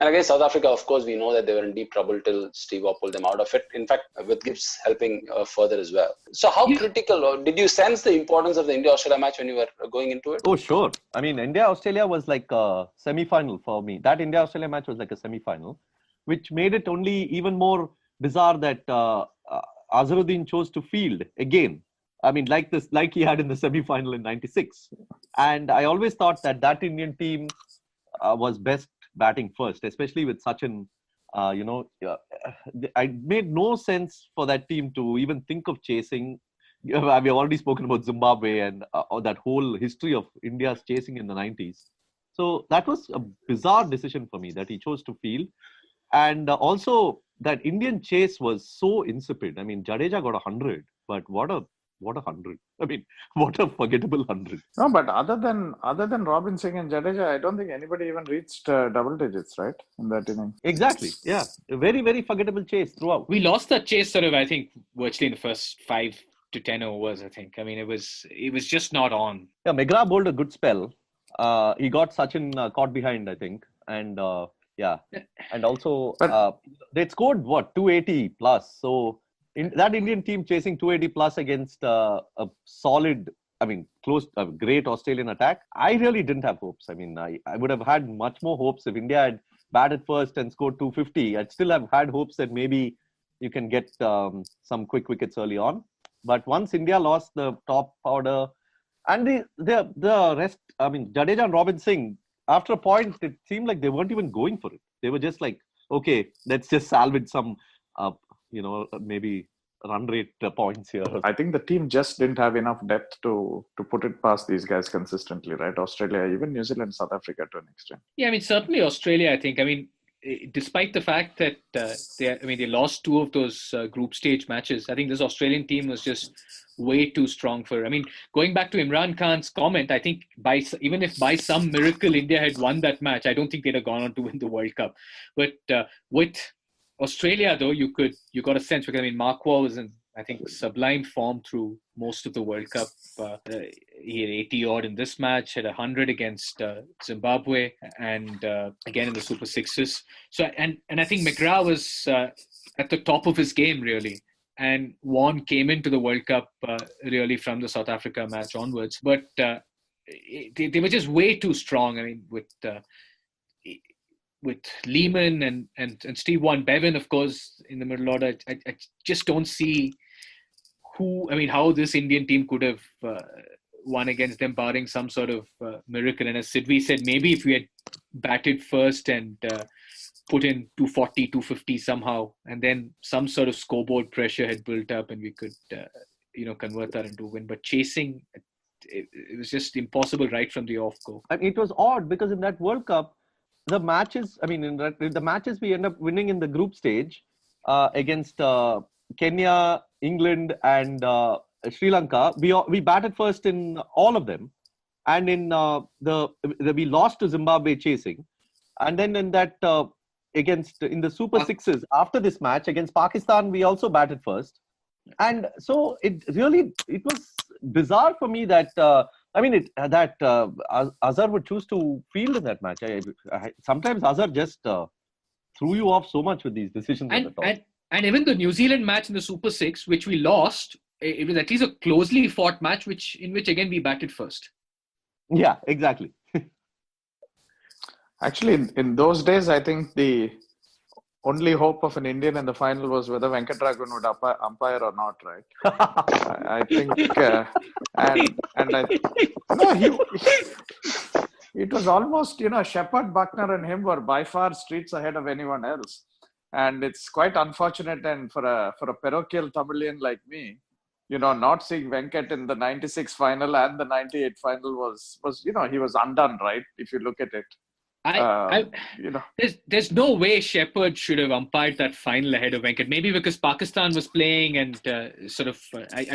And against South Africa, of course, we know that they were in deep trouble till Steve Waugh pulled them out of it. In fact, with Gibbs helping further as well. So how critical, did you sense the importance of the India-Australia match when you were going into it? Oh, sure. I mean, India-Australia was like a semi-final for me. That India-Australia match was like a semi-final, which made it only even more bizarre that Azharuddin chose to field again. I mean, like he had in the semi-final in '96. And I always thought that Indian team was best batting first, especially with Sachin. It made no sense for that team to even think of chasing. We've already spoken about Zimbabwe and that whole history of India's chasing in the 90s. So that was a bizarre decision for me that he chose to field. And also that Indian chase was so insipid. I mean, Jadeja got 100, but what a 100. I mean, what a forgettable 100. No, but other than Robin Singh and Jadeja, I don't think anybody even reached double digits, right? In that inning. Exactly. Yeah. A very, very forgettable chase throughout. We lost that chase sort of, I think, virtually in the first 5 to 10 overs, I think. I mean, it was just not on. Yeah, McGrath bowled a good spell. He got Sachin caught behind, I think. And yeah. And also, they scored, 280 plus. So, that Indian team chasing 280 plus against a solid, great Australian attack, I really didn't have hopes. I mean, I would have had much more hopes if India had batted first and scored 250. I'd still have had hopes that maybe you can get some quick wickets early on. But once India lost the top order and the rest, Jadeja and Robin Singh, after a point, it seemed like they weren't even going for it. They were just like, okay, let's just salvage some maybe run rate points here. I think the team just didn't have enough depth to put it past these guys consistently, right? Australia, even New Zealand, South Africa to an extent. Yeah, certainly Australia, I think. Despite the fact that they lost 2 of those group stage matches, I think this Australian team was just way too strong for. Going back to Imran Khan's comment, I think even if by some miracle India had won that match, I don't think they'd have gone on to win the World Cup. But with Australia, though, you got a sense because Mark Waugh was in, I think, sublime form through most of the World Cup. He had 80 odd in this match, had 100 against Zimbabwe, and again in the Super Sixes. So and I think McGrath was at the top of his game really, and Warnie came into the World Cup really from the South Africa match onwards. But they were just way too strong. With Lehman and Steve Van Bevan, of course, in the middle order, I just don't see how this Indian team could have won against them, barring some sort of miracle. And as Sidvi said, maybe if we had batted first and put in 240, 250 somehow, and then some sort of scoreboard pressure had built up and we could, convert that into a win. But chasing, it was just impossible right from the off-go. It was odd because in that World Cup, the matches, in the matches we end up winning in the group stage against Kenya, England, and Sri Lanka, we batted first in all of them, and in we lost to Zimbabwe chasing, and then in that in the Super Sixes after this match against Pakistan, we also batted first, and so it was bizarre for me that Azhar would choose to field in that match. Sometimes Azhar just threw you off so much with these decisions at the top. And even the New Zealand match in the Super Six, which we lost, it was at least a closely fought match, in which again we batted first. Yeah, exactly. Actually, in those days, I think the only hope of an Indian in the final was whether Venkatraghavan would umpire or not, right? I think, it was almost, Shepard, Buckner and him were by far streets ahead of anyone else. And it's quite unfortunate, and for a parochial Tamilian like me, not seeing Venkat in the 96 final and the 98 final was he was undone, right? If you look at it. There's no way Shepard should have umpired that final ahead of Venkat. Maybe because Pakistan was playing and I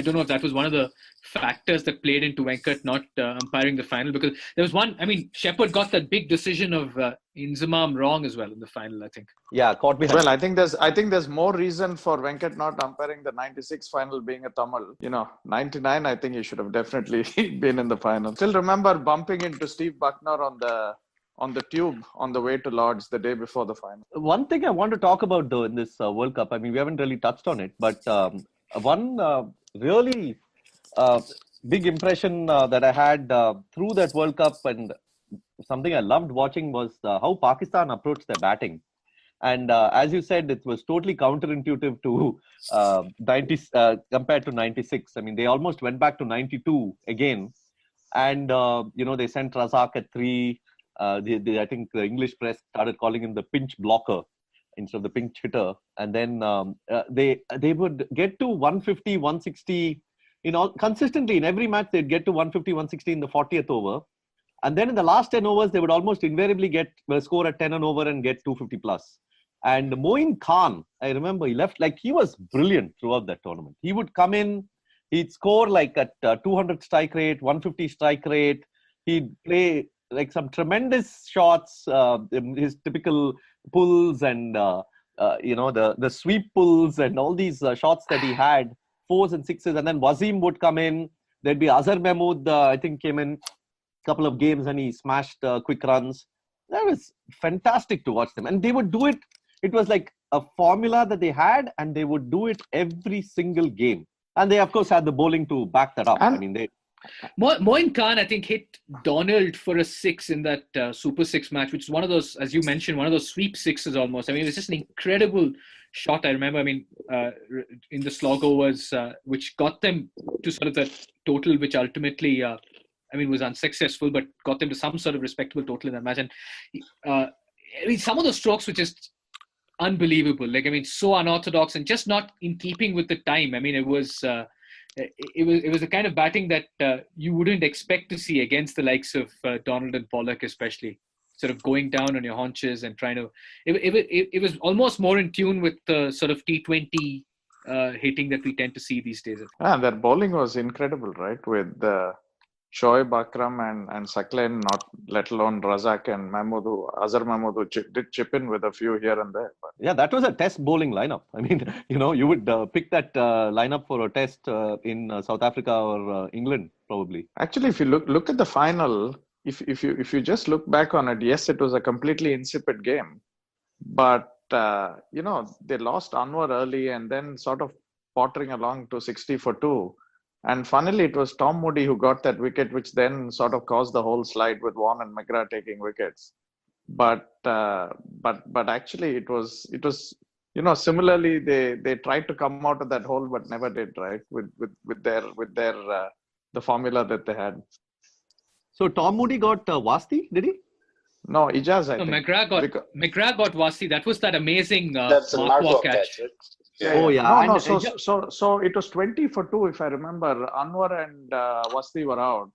don't know if that was one of the factors that played into Venkat not umpiring the final, because there was one. I mean, Shepard got that big decision of Inzamam wrong as well in the final, I think. Yeah, caught behind. Well, I think there's more reason for Venkat not umpiring the 96 final being a Tamil. 99, I think he should have definitely been in the final. Still remember bumping into Steve Buckner on the tube on the way to Lord's the day before the final. One thing I want to talk about though in this World Cup, I mean, we haven't really touched on it, but one really big impression that I had through that World Cup, and something I loved watching, was how Pakistan approached their batting. And as you said, it was totally counterintuitive to 90 compared to 96. I mean, they almost went back to 92 again. And, they sent Razak at 3. I think the English press started calling him the pinch blocker instead of the pinch hitter. And then they would get to 150, 160, consistently in every match. They'd get to 150, 160 in the 40th over. And then in the last 10 overs, they would almost invariably score at 10 and over and get 250 plus. And Moin Khan, I remember he was brilliant throughout that tournament. He would come in, he'd score like at 200 strike rate, 150 strike rate. He'd play like some tremendous shots, his typical pulls and, the sweep pulls and all these shots that he had, 4s and 6s. And then Wasim would come in. There'd be Azhar Mahmood, I think, came in a couple of games and he smashed quick runs. That was fantastic to watch them. And they would do it. It was like a formula that they had, and they would do it every single game. And they, of course, had the bowling to back that up. Moin Khan, I think, hit Donald for a 6 in that Super 6 match, which is one of those, as you mentioned, one of those sweep sixes almost. I mean, it was just an incredible shot. I remember, in the slog overs, which got them to sort of the total, which ultimately, was unsuccessful, but got them to some sort of respectable total in that match. And some of those strokes were just unbelievable. So unorthodox and just not in keeping with the time. It was the kind of batting that you wouldn't expect to see against the likes of Donald and Pollock, especially, sort of going down on your haunches and trying to. It was almost more in tune with the sort of T20 hitting that we tend to see these days. Their bowling was incredible, right? With Shoaib Akhtar and Saklen, not let alone Razak and Azhar Mahmood, who did chip in with a few here and there. But. Yeah, that was a test bowling lineup. I mean, you would pick that lineup for a test in South Africa or England, probably. Actually, if you look at the final, if you just look back on it, yes, it was a completely insipid game. But, they lost Anwar early and then sort of pottering along to 60 for 2. And finally, it was Tom Moody who got that wicket, which then sort of caused the whole slide with Warnie and McGrath taking wickets. But actually, it was similarly they tried to come out of that hole but never did, right? With their the formula that they had. So Tom Moody got Wasti, did he? No, Ijaz, I think. McGrath got Wasti. That was that amazing that's a Waugh catch. Yeah. Oh yeah. No. So it was 20 for 2, if I remember. Anwar and Wasti were out.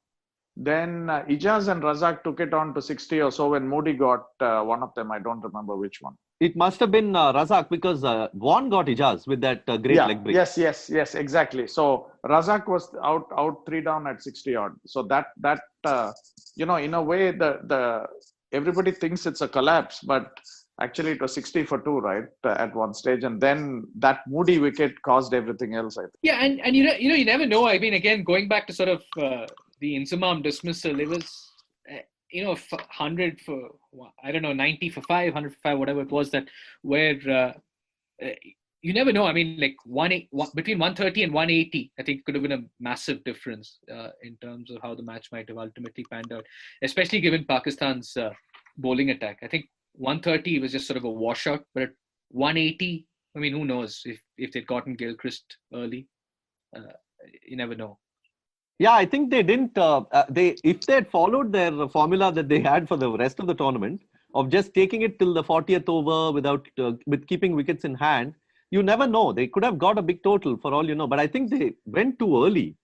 Then Ijaz and Razak took it on to 60 or so when Moody got one of them. I don't remember which one. It must have been Razak because Vaughan got Ijaz with that great leg break. Yes, exactly. So Razak was out 3 down at 60 odd. So that in a way, the everybody thinks it's a collapse, but actually it was 60 for 2, right, at one stage, and then that moody wicket caused everything else, I think. Yeah, and you never know. I mean, again, going back to sort of the Inzamam dismissal, it was 100 for, I don't know, 90 for 5, 100 for 5, whatever it was, that where you never know. I mean, like between 130 and 180, I think could have been a massive difference in terms of how the match might have ultimately panned out, especially given Pakistan's bowling attack. I think 130 was just sort of a washout, but at 180, I mean, who knows if they'd gotten Gilchrist early? You never know. Yeah, I think they didn't. If they had followed their formula that they had for the rest of the tournament of just taking it till the 40th over with keeping wickets in hand, you never know. They could have got a big total for all you know. But I think they went too early,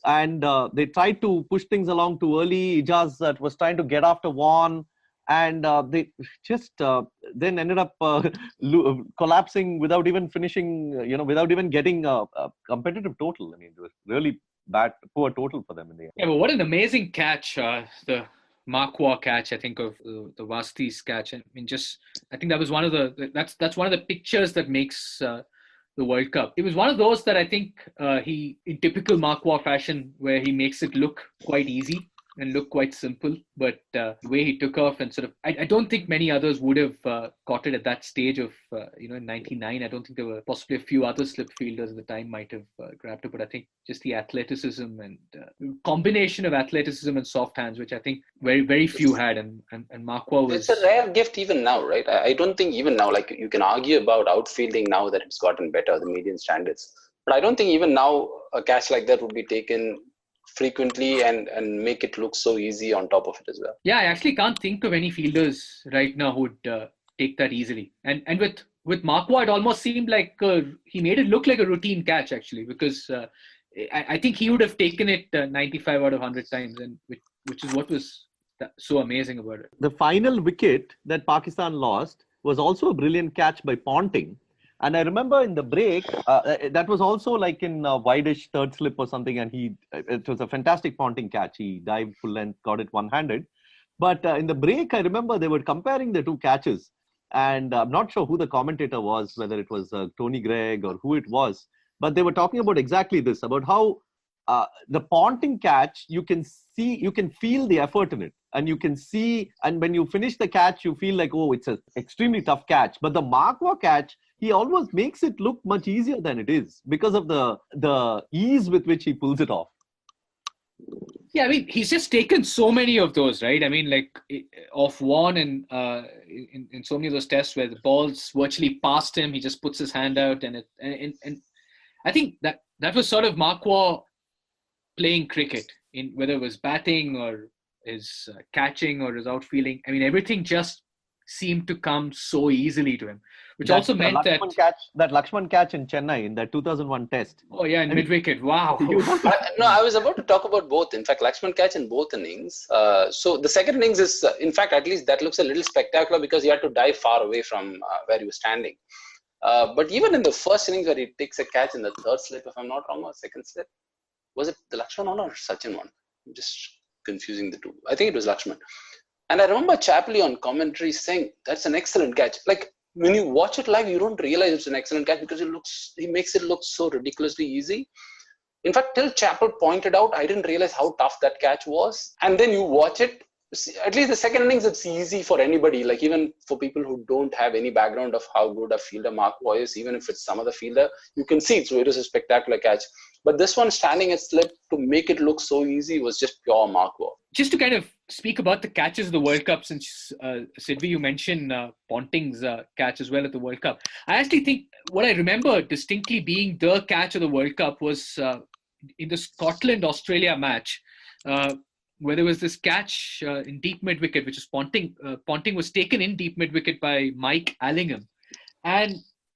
and they tried to push things along too early. Ijaz was trying to get after Vaughan, and they just then ended up collapsing without even finishing. Without even getting a competitive total. I mean, it was really poor total for them in the end. Yeah, but what an amazing catch, the Mark Waugh catch, I think, of the Vasti's catch. I mean, I think that was one of that's one of the pictures that makes the World Cup. It was one of those that I think he, in typical Mark Waugh fashion, where he makes it look quite easy and look quite simple, but the way he took off and sort of, I don't think many others would have caught it at that stage of, in 99. I don't think there were possibly a few other slip fielders at the time might have grabbed it, but I think just the athleticism and combination of athleticism and soft hands, which I think very, very few had, and Mark Waugh was... It's a rare gift even now, right? I don't think even now, like you can argue about outfielding now that it's gotten better, the median standards, but I don't think even now a catch like that would be taken frequently and make it look so easy on top of it as well. Yeah, I actually can't think of any fielders right now who'd take that easily. And with Mark Waugh, it almost seemed like he made it look like a routine catch actually, because I think he would have taken it 95 out of 100 times, and which is what was so amazing about it. The final wicket that Pakistan lost was also a brilliant catch by Ponting. And I remember in the break, that was also like in a wide-ish third slip or something, and it was a fantastic Ponting catch. He dived full length, got it one-handed. But in the break, I remember they were comparing the two catches. And I'm not sure who the commentator was, whether it was Tony Gregg or who it was. But they were talking about exactly this, about how the Ponting catch, you can feel the effort in it. And you can see, and when you finish the catch, you feel like, oh, it's an extremely tough catch. But the Mark Waugh catch, he almost makes it look much easier than it is because of the ease with which he pulls it off. Yeah, I mean, he's just taken so many of those, right? I mean, like off Warnie and in so many of those tests where the ball's virtually past him, he just puts his hand out, and I think that was sort of Mark Waugh playing cricket, in whether it was batting or his catching or his outfielding. I mean, everything just seemed to come so easily to him, which also meant that Lakshman catch in Chennai in that 2001 test. Oh yeah, in mid-wicket. Wow. I was about to talk about both. In fact, Lakshman catch in both innings. So the second innings is, in fact, at least that looks a little spectacular because he had to dive far away from where he was standing. But even in the first innings where he takes a catch in the third slip, if I'm not wrong, or second slip, was it the Lakshman one or Sachin one? I'm just confusing the two. I think it was Lakshman. And I remember Chapley on commentary saying, that's an excellent catch. Like when you watch it live, you don't realize it's an excellent catch because he makes it look so ridiculously easy. In fact, till Chappell pointed out, I didn't realize how tough that catch was. And then you watch it, at least the second innings, it's easy for anybody. Like even for people who don't have any background of how good a fielder Mark Waugh is, even if it's some other fielder, you can see it. So it is a spectacular catch. But this one standing at slip to make it look so easy was just pure Mark Waugh. Just to kind of speak about the catches of the World Cup, since Sidvi, you mentioned Ponting's catch as well at the World Cup. I actually think what I remember distinctly being the catch of the World Cup was in the Scotland-Australia match, where there was this catch in deep mid-wicket, which is Ponting. Ponting was taken in deep mid-wicket by Mike Allingham. And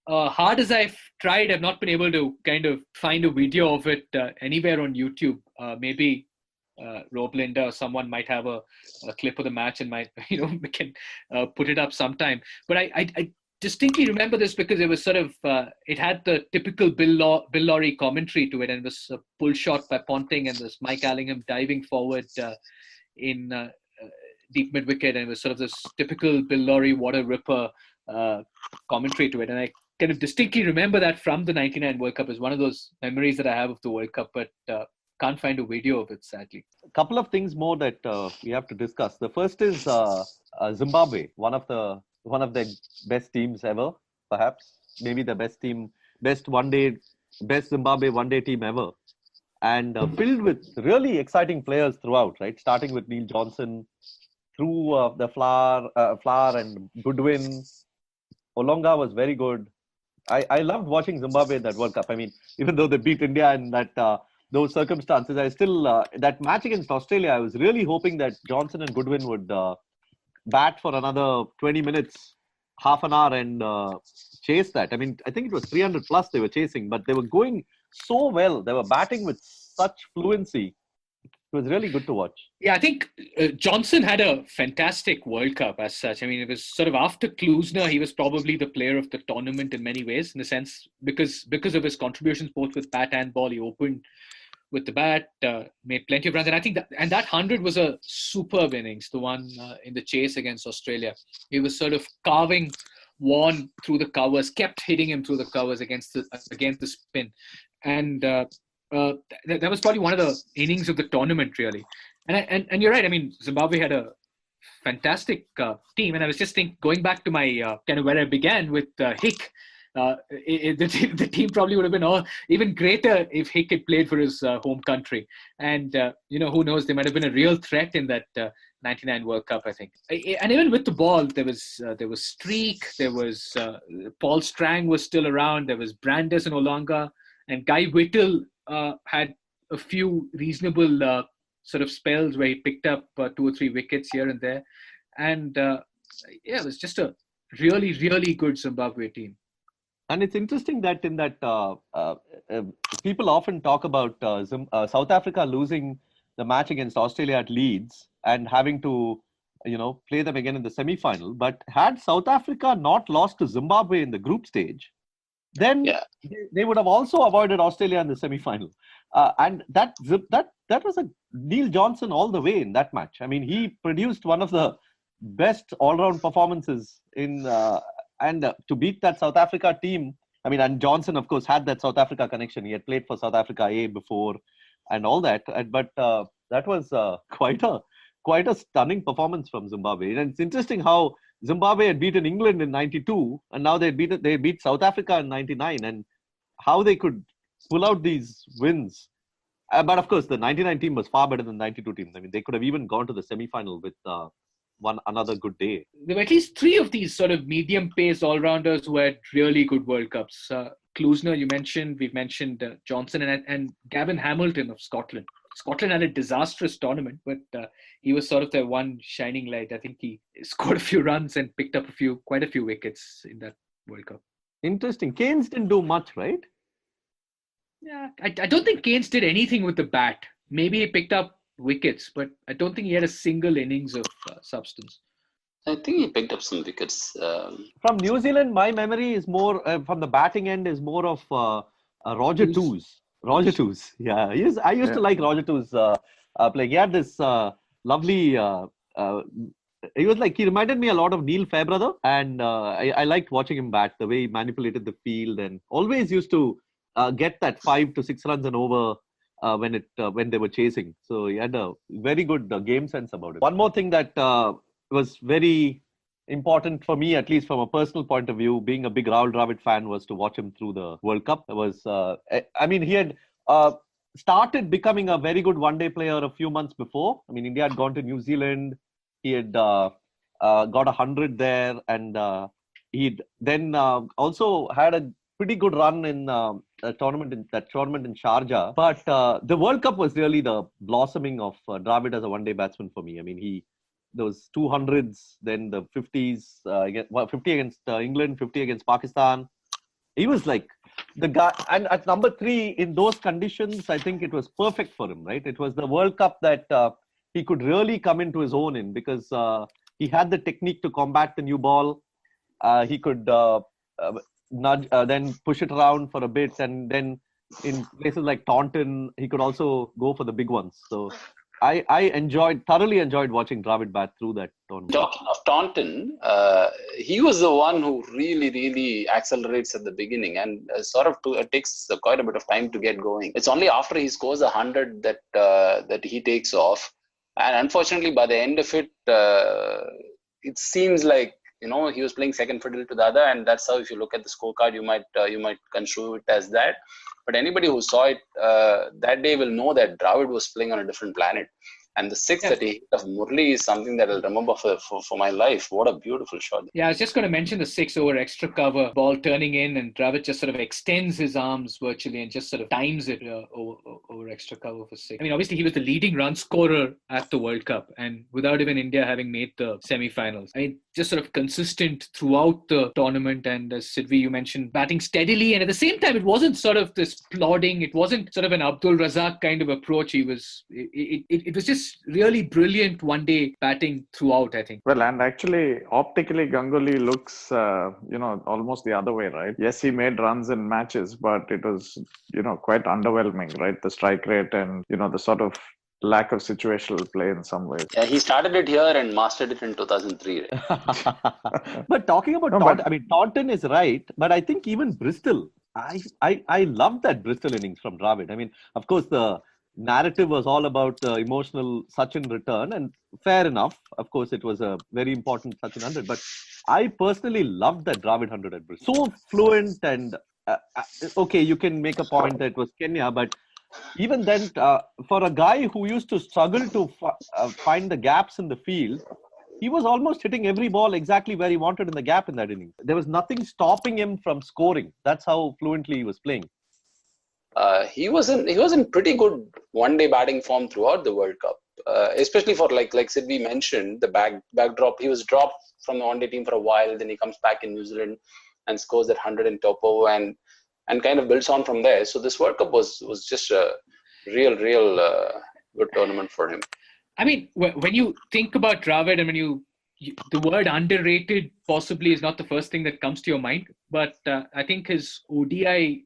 hard as I've tried, I've not been able to kind of find a video of it anywhere on YouTube. Maybe Rob Linda or someone might have a clip of the match and might, we can put it up sometime. But distinctly remember this because it was sort of, it had the typical Bill Lawry commentary to it, and it was a pull shot by Ponting, and there's Mike Allingham diving forward in deep mid wicket, and it was sort of this typical Bill Lawry water ripper commentary to it. And I kind of distinctly remember that from the 99 World Cup as one of those memories that I have of the World Cup, but can't find a video of it, sadly. A couple of things more that we have to discuss. The first is Zimbabwe, one of the best teams ever, perhaps. Maybe the best Zimbabwe one-day team ever. And filled with really exciting players throughout, right? Starting with Neil Johnson, through the Flower and Goodwin. Olonga was very good. I loved watching Zimbabwe in that World Cup. I mean, even though they beat India in that those circumstances, I still that match against Australia, I was really hoping that Johnson and Goodwin would bat for another 20 minutes, half an hour, and chase that. I mean, I think it was 300 plus they were chasing, but they were going so well. They were batting with such fluency. It was really good to watch. Yeah, I think Johnson had a fantastic World Cup as such. I mean, it was sort of after Klusner, he was probably the player of the tournament in many ways, in the sense because of his contributions both with bat and ball. He opened with the bat, made plenty of runs, and I think that 100 was a superb innings, the one in the chase against Australia. He was sort of carving Warnie through the covers, kept hitting him through the covers against the spin, and that was probably one of the innings of the tournament, really. And you're right. I mean, Zimbabwe had a fantastic team, and I was just going back to my kind of where I began with Hick. The team probably would have been even greater if Hick had played for his home country. And who knows? They might have been a real threat in that 99 World Cup, I think. And even with the ball, there was Streak, there was Paul Strang was still around, there was Brandes and Olonga, and Guy Whittle had a few reasonable sort of spells where he picked up 2 or 3 wickets here and there. And it was just a really, really good Zimbabwe team. And it's interesting that in that people often talk about South Africa losing the match against Australia at Leeds and having to, play them again in the semi-final. But had South Africa not lost to Zimbabwe in the group stage, then they would have also avoided Australia in the semi-final. And that was a Neil Johnson all the way in that match. I mean, he produced one of the best all-round performances in. And to beat that South Africa team, I mean, and Johnson, of course, had that South Africa connection. He had played for South Africa A before and all that. But that was quite a stunning performance from Zimbabwe. And it's interesting how Zimbabwe had beaten England in 92, and now they beat South Africa in 99, and how they could pull out these wins. But of course, the 99 team was far better than the 92 team. I mean, they could have even gone to the semi-final with another good day. There were at least 3 of these sort of medium-paced all-rounders who had really good World Cups. Klusner, we've mentioned Johnson and Gavin Hamilton of Scotland. Scotland had a disastrous tournament, but he was sort of their one shining light. I think he scored a few runs and picked up quite a few wickets in that World Cup. Interesting. Keynes didn't do much, right? Yeah, I don't think Keynes did anything with the bat. Maybe he picked up wickets, but I don't think he had a single innings of substance. I think he picked up some wickets. From New Zealand, my memory is more from the batting end is more of Roger Toos. Roger Toos, yeah. I used to like Roger Toos playing. He had this lovely. He reminded me a lot of Neil Fairbrother, and I liked watching him bat. The way he manipulated the field and always used to get that 5 to 6 runs and over. When they were chasing. So he had a very good game sense about it. One more thing that was very important for me, at least from a personal point of view, being a big Rahul Dravid fan, was to watch him through the World Cup. It was, he had started becoming a very good one-day player a few months before. I mean, India had gone to New Zealand. He had got 100 there, and he'd then also had a pretty good run in tournament in Sharjah. But the World Cup was really the blossoming of Dravid as a one-day batsman for me. I mean, those 200s, then the 50s, 50 against England, 50 against Pakistan. He was like the guy. And at number 3 in those conditions, I think it was perfect for him, right? It was the World Cup that he could really come into his own in, because he had the technique to combat the new ball. He could nudge, then push it around for a bit, and then in places like Taunton, he could also go for the big ones. So I thoroughly enjoyed watching Dravid bat through that tournament. Talking of Taunton, he was the one who really accelerates at the beginning, and it takes quite a bit of time to get going. It's only after he scores 100 that he takes off, and unfortunately, by the end of it, it seems like he was playing second fiddle to the other, and that's how, if you look at the scorecard, you might construe it as that. But anybody who saw it that day will know that Dravid was playing on a different planet. And the six that he hit of Murli is something that I'll remember for my life. What a beautiful shot. Yeah, I was just going to mention the 6 over extra cover, ball turning in, and Dravid just sort of extends his arms virtually and just sort of times it over extra cover for 6. I mean, obviously, he was the leading run scorer at the World Cup, and without even India having made the semi-finals. I mean, just sort of consistent throughout the tournament, and as Sidvi, you mentioned, batting steadily, and at the same time, it wasn't sort of this plodding, it wasn't sort of an Abdul Razak kind of approach. It was just really brilliant one-day batting throughout, I think. Well, and actually, optically, Ganguly looks, almost the other way, right? Yes, he made runs in matches, but it was, quite underwhelming, right? The strike rate and, the sort of lack of situational play in some ways. Yeah, he started it here and mastered it in 2003. But talking about Taunton is right, but I think even Bristol, I love that Bristol innings from Dravid. I mean, of course, the narrative was all about the emotional Sachin return, and fair enough. Of course, it was a very important Sachin 100, but I personally loved that Dravid 100 at Bristol. So fluent, and okay, you can make a point that it was Kenya, but even then, for a guy who used to struggle to find the gaps in the field, he was almost hitting every ball exactly where he wanted in the gap in that inning. There was nothing stopping him from scoring. That's how fluently he was playing. He was in pretty good one-day batting form throughout the World Cup, especially for like Sidvi mentioned, the backdrop. He was dropped from the one-day team for a while, then he comes back in New Zealand and scores that 100 in Topo and kind of builds on from there. So this World Cup was just a real good tournament for him. I mean, when you think about Dravid, I mean, the word underrated possibly is not the first thing that comes to your mind, but I think his ODI.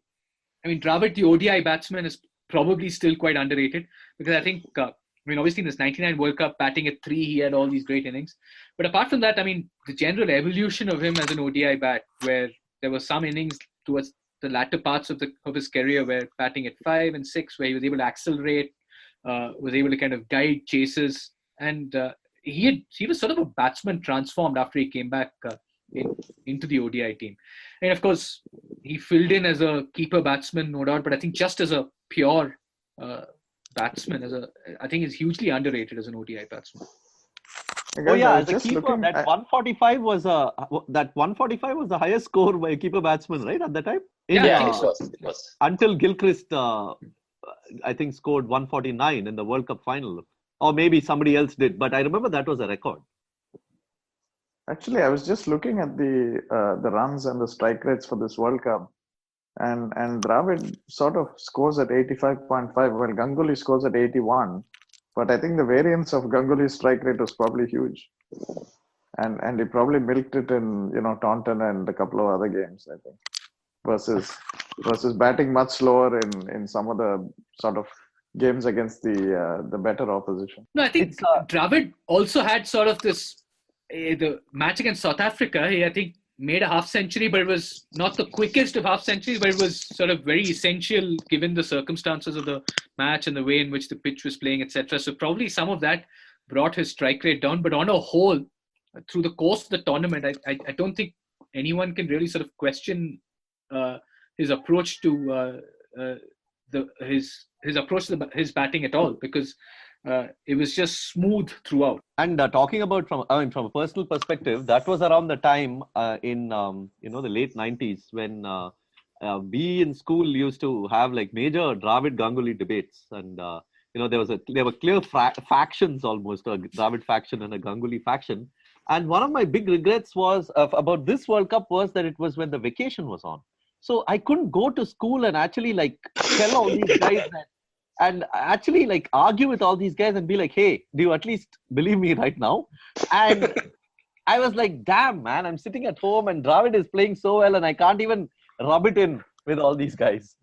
I mean, Dravid, the ODI batsman, is probably still quite underrated because I think, obviously in this 99 World Cup, batting at 3, he had all these great innings. But apart from that, I mean, the general evolution of him as an ODI bat, where there were some innings towards the latter parts of his career where batting at 5 and 6, where he was able to accelerate, was able to kind of guide chases. And he was sort of a batsman transformed after he came back into the ODI team. And of course, he filled in as a keeper batsman, no doubt, but I think just as a pure batsman, I think he's hugely underrated as an ODI batsman. Oh yeah, as a keeper, that 145 was the highest score by a keeper batsman, right, at that time? Yeah, it was. Until Gilchrist, I think, scored 149 in the World Cup final, or maybe somebody else did, but I remember that was a record. Actually, I was just looking at the runs and the strike rates for this World Cup, and Dravid sort of scores at 85.5, while Ganguly scores at 81. But I think the variance of Ganguly's strike rate was probably huge, and he probably milked it in Taunton and a couple of other games, I think, versus batting much slower in some of the sort of games against the better opposition. No, I think Dravid also had sort of this. The match against South Africa, he, I think, made a half century, but it was not the quickest of half centuries, but it was sort of very essential given the circumstances of the match and the way in which the pitch was playing, etc. So probably some of that brought his strike rate down. But on a whole, through the course of the tournament, I don't think anyone can really sort of question his approach to his batting at all, because it was just smooth throughout. And talking about from a personal perspective, that was around the time in the late 90s when we in school used to have like major Dravid Ganguly debates, and there were clear factions, almost a Dravid faction and a Ganguly faction. And one of my big regrets was about this World Cup was that it was when the vacation was on, so I couldn't go to school and actually like tell all these guys that. And actually, like, argue with all these guys and be like, hey, do you at least believe me right now? And I was like, damn, man, I'm sitting at home and Dravid is playing so well and I can't even rub it in with all these guys.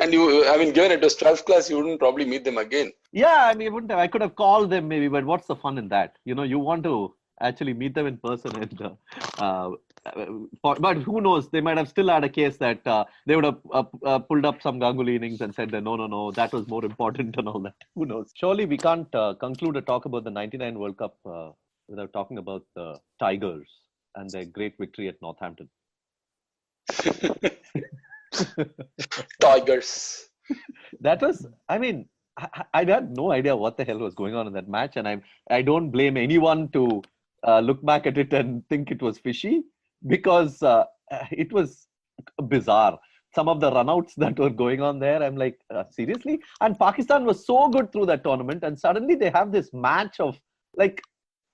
And given it was 12th class, you wouldn't probably meet them again. Yeah, I mean, wouldn't have. I could have called them maybe, but what's the fun in that? You want to actually meet them in person. But who knows? They might have still had a case that they would have pulled up some Ganguly innings and said that no, that was more important and all that. Who knows? Surely we can't conclude a talk about the 99 World Cup without talking about the Tigers and their great victory at Northampton. Tigers. That was, I mean, I had no idea what the hell was going on in that match, and I don't blame anyone to look back at it and think it was fishy, because it was bizarre. Some of the runouts that were going on there, I'm like, seriously? And Pakistan was so good through that tournament, and suddenly they have this match of like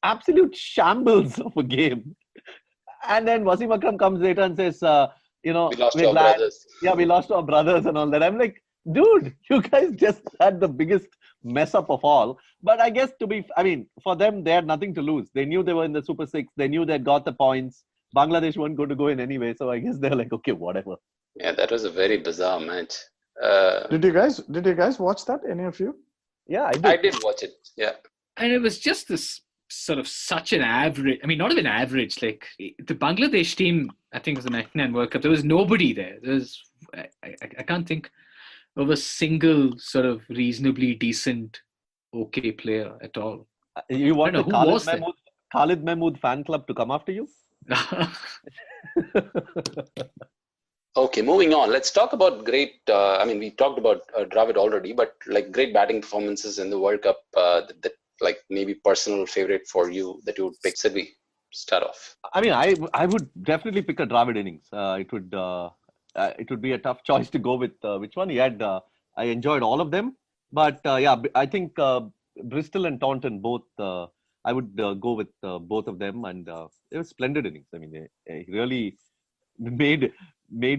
absolute shambles of a game. And then Wasim Akram comes later and says, we lost to our brothers. Yeah, we lost to our brothers and all that. I'm like, dude, you guys just had the biggest mess up of all. But I guess for them, they had nothing to lose. They knew they were in the Super 6. They knew they'd got the points. Bangladesh weren't going to go in anyway. So I guess they're like, okay, whatever. Yeah, that was a very bizarre match. Did you guys watch that? Any of you? Yeah, I did watch it. Yeah. And it was just this sort of such an average, not even average, like the Bangladesh team, I think it was the 99 World Cup, there was nobody there. I can't think of a single sort of reasonably decent, okay player at all. You want the Khalid Mahmood fan club to come after you? Okay, moving on. Let's talk about great, we talked about Dravid already, but like great batting performances in the World Cup that like maybe personal favorite for you that you would pick. Sidvi, start off. I would definitely pick a Dravid innings. It would be a tough choice to go with which one. He had, I enjoyed all of them, but I think Bristol and Taunton both. I would go with both of them, and it was splendid innings. They really made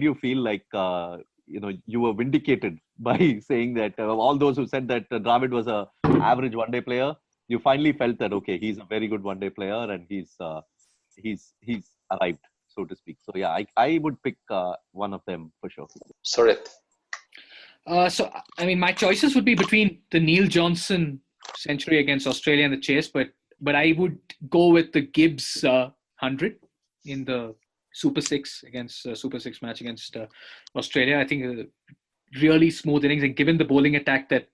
you feel like you were vindicated by saying that all those who said that Dravid was a average one-day player, you finally felt that okay, he's a very good one-day player and he's arrived, so to speak. So yeah, I would pick one of them for sure. Surit. My choices would be between the Neil Johnson century against Australia and the Chase, but I would go with the Gibbs 100 in the Super 6 match against Australia. I think really smooth innings, and given the bowling attack that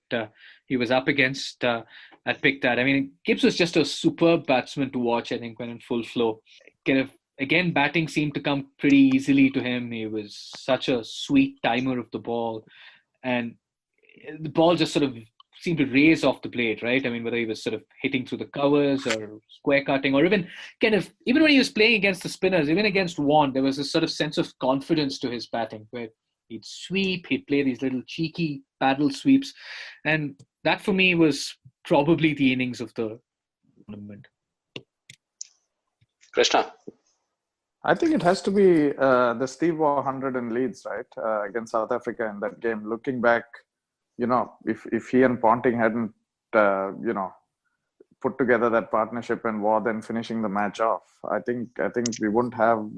he was up against, I'd pick that. Gibbs was just a superb batsman to watch, I think, when in full flow. Again, batting seemed to come pretty easily to him. He was such a sweet timer of the ball, and the ball just sort of seemed to raise off the plate, right? Whether he was sort of hitting through the covers or square cutting, or even when he was playing against the spinners, even against Warnie, there was a sort of sense of confidence to his batting where he'd sweep, he'd play these little cheeky paddle sweeps. And that for me was probably the innings of the tournament. Krishna? I think it has to be the Steve Waugh 100 in Leeds, right? Against South Africa in that game. Looking back, if he and Ponting hadn't, put together that partnership and Waugh then finishing the match off, I think we wouldn't have,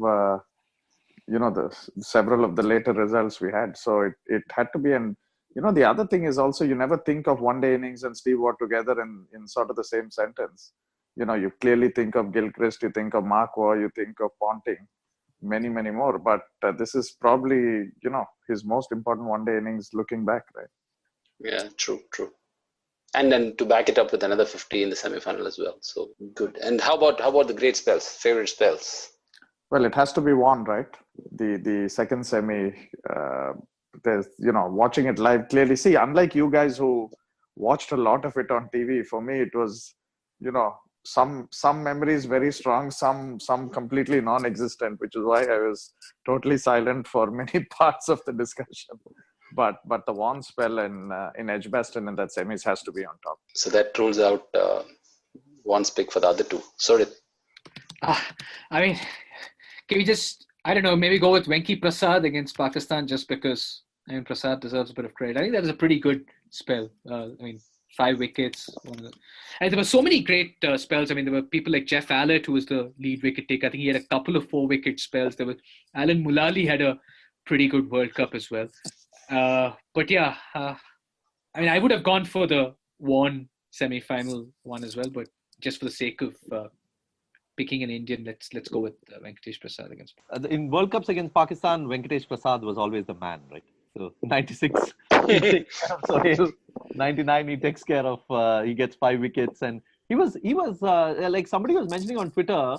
the several of the later results we had. So it had to be. And the other thing is also, you never think of one-day innings and Steve Waugh together in sort of the same sentence. You clearly think of Gilchrist, you think of Mark Waugh, you think of Ponting, many, many more. But this is probably, his most important one-day innings looking back, right? Yeah, true. And then to back it up with another 50 in the semi-final as well. So good. And how about the great spells, favorite spells? Well, it has to be Warnie, right? The second semi, there's, watching it live clearly. See, unlike you guys who watched a lot of it on TV, for me, it was, some memories very strong, some completely non-existent, which is why I was totally silent for many parts of the discussion. But the Warnie spell in Edgbaston in that semis has to be on top. So that rules out Warnie's pick for the other two. Sorry. Can we just, I don't know, maybe go with Venki Prasad against Pakistan just because Prasad deserves a bit of credit. I think that was a pretty good spell. 5 wickets. And there were so many great spells. I mean, there were people like Jeff Allett, who was the lead wicket taker. I think he had a couple of 4-wicket spells. There was Alan Mulally had a pretty good World Cup as well. But yeah, I mean, I would have gone for the Warnie semi-final one as well. But just for the sake of picking an Indian, let's go with Venkatesh Prasad against. In World Cups against Pakistan, Venkatesh Prasad was always the man, right? So 96, he takes care of Sohail. 99, he takes care of. He gets 5 wickets, and he was like somebody was mentioning on Twitter.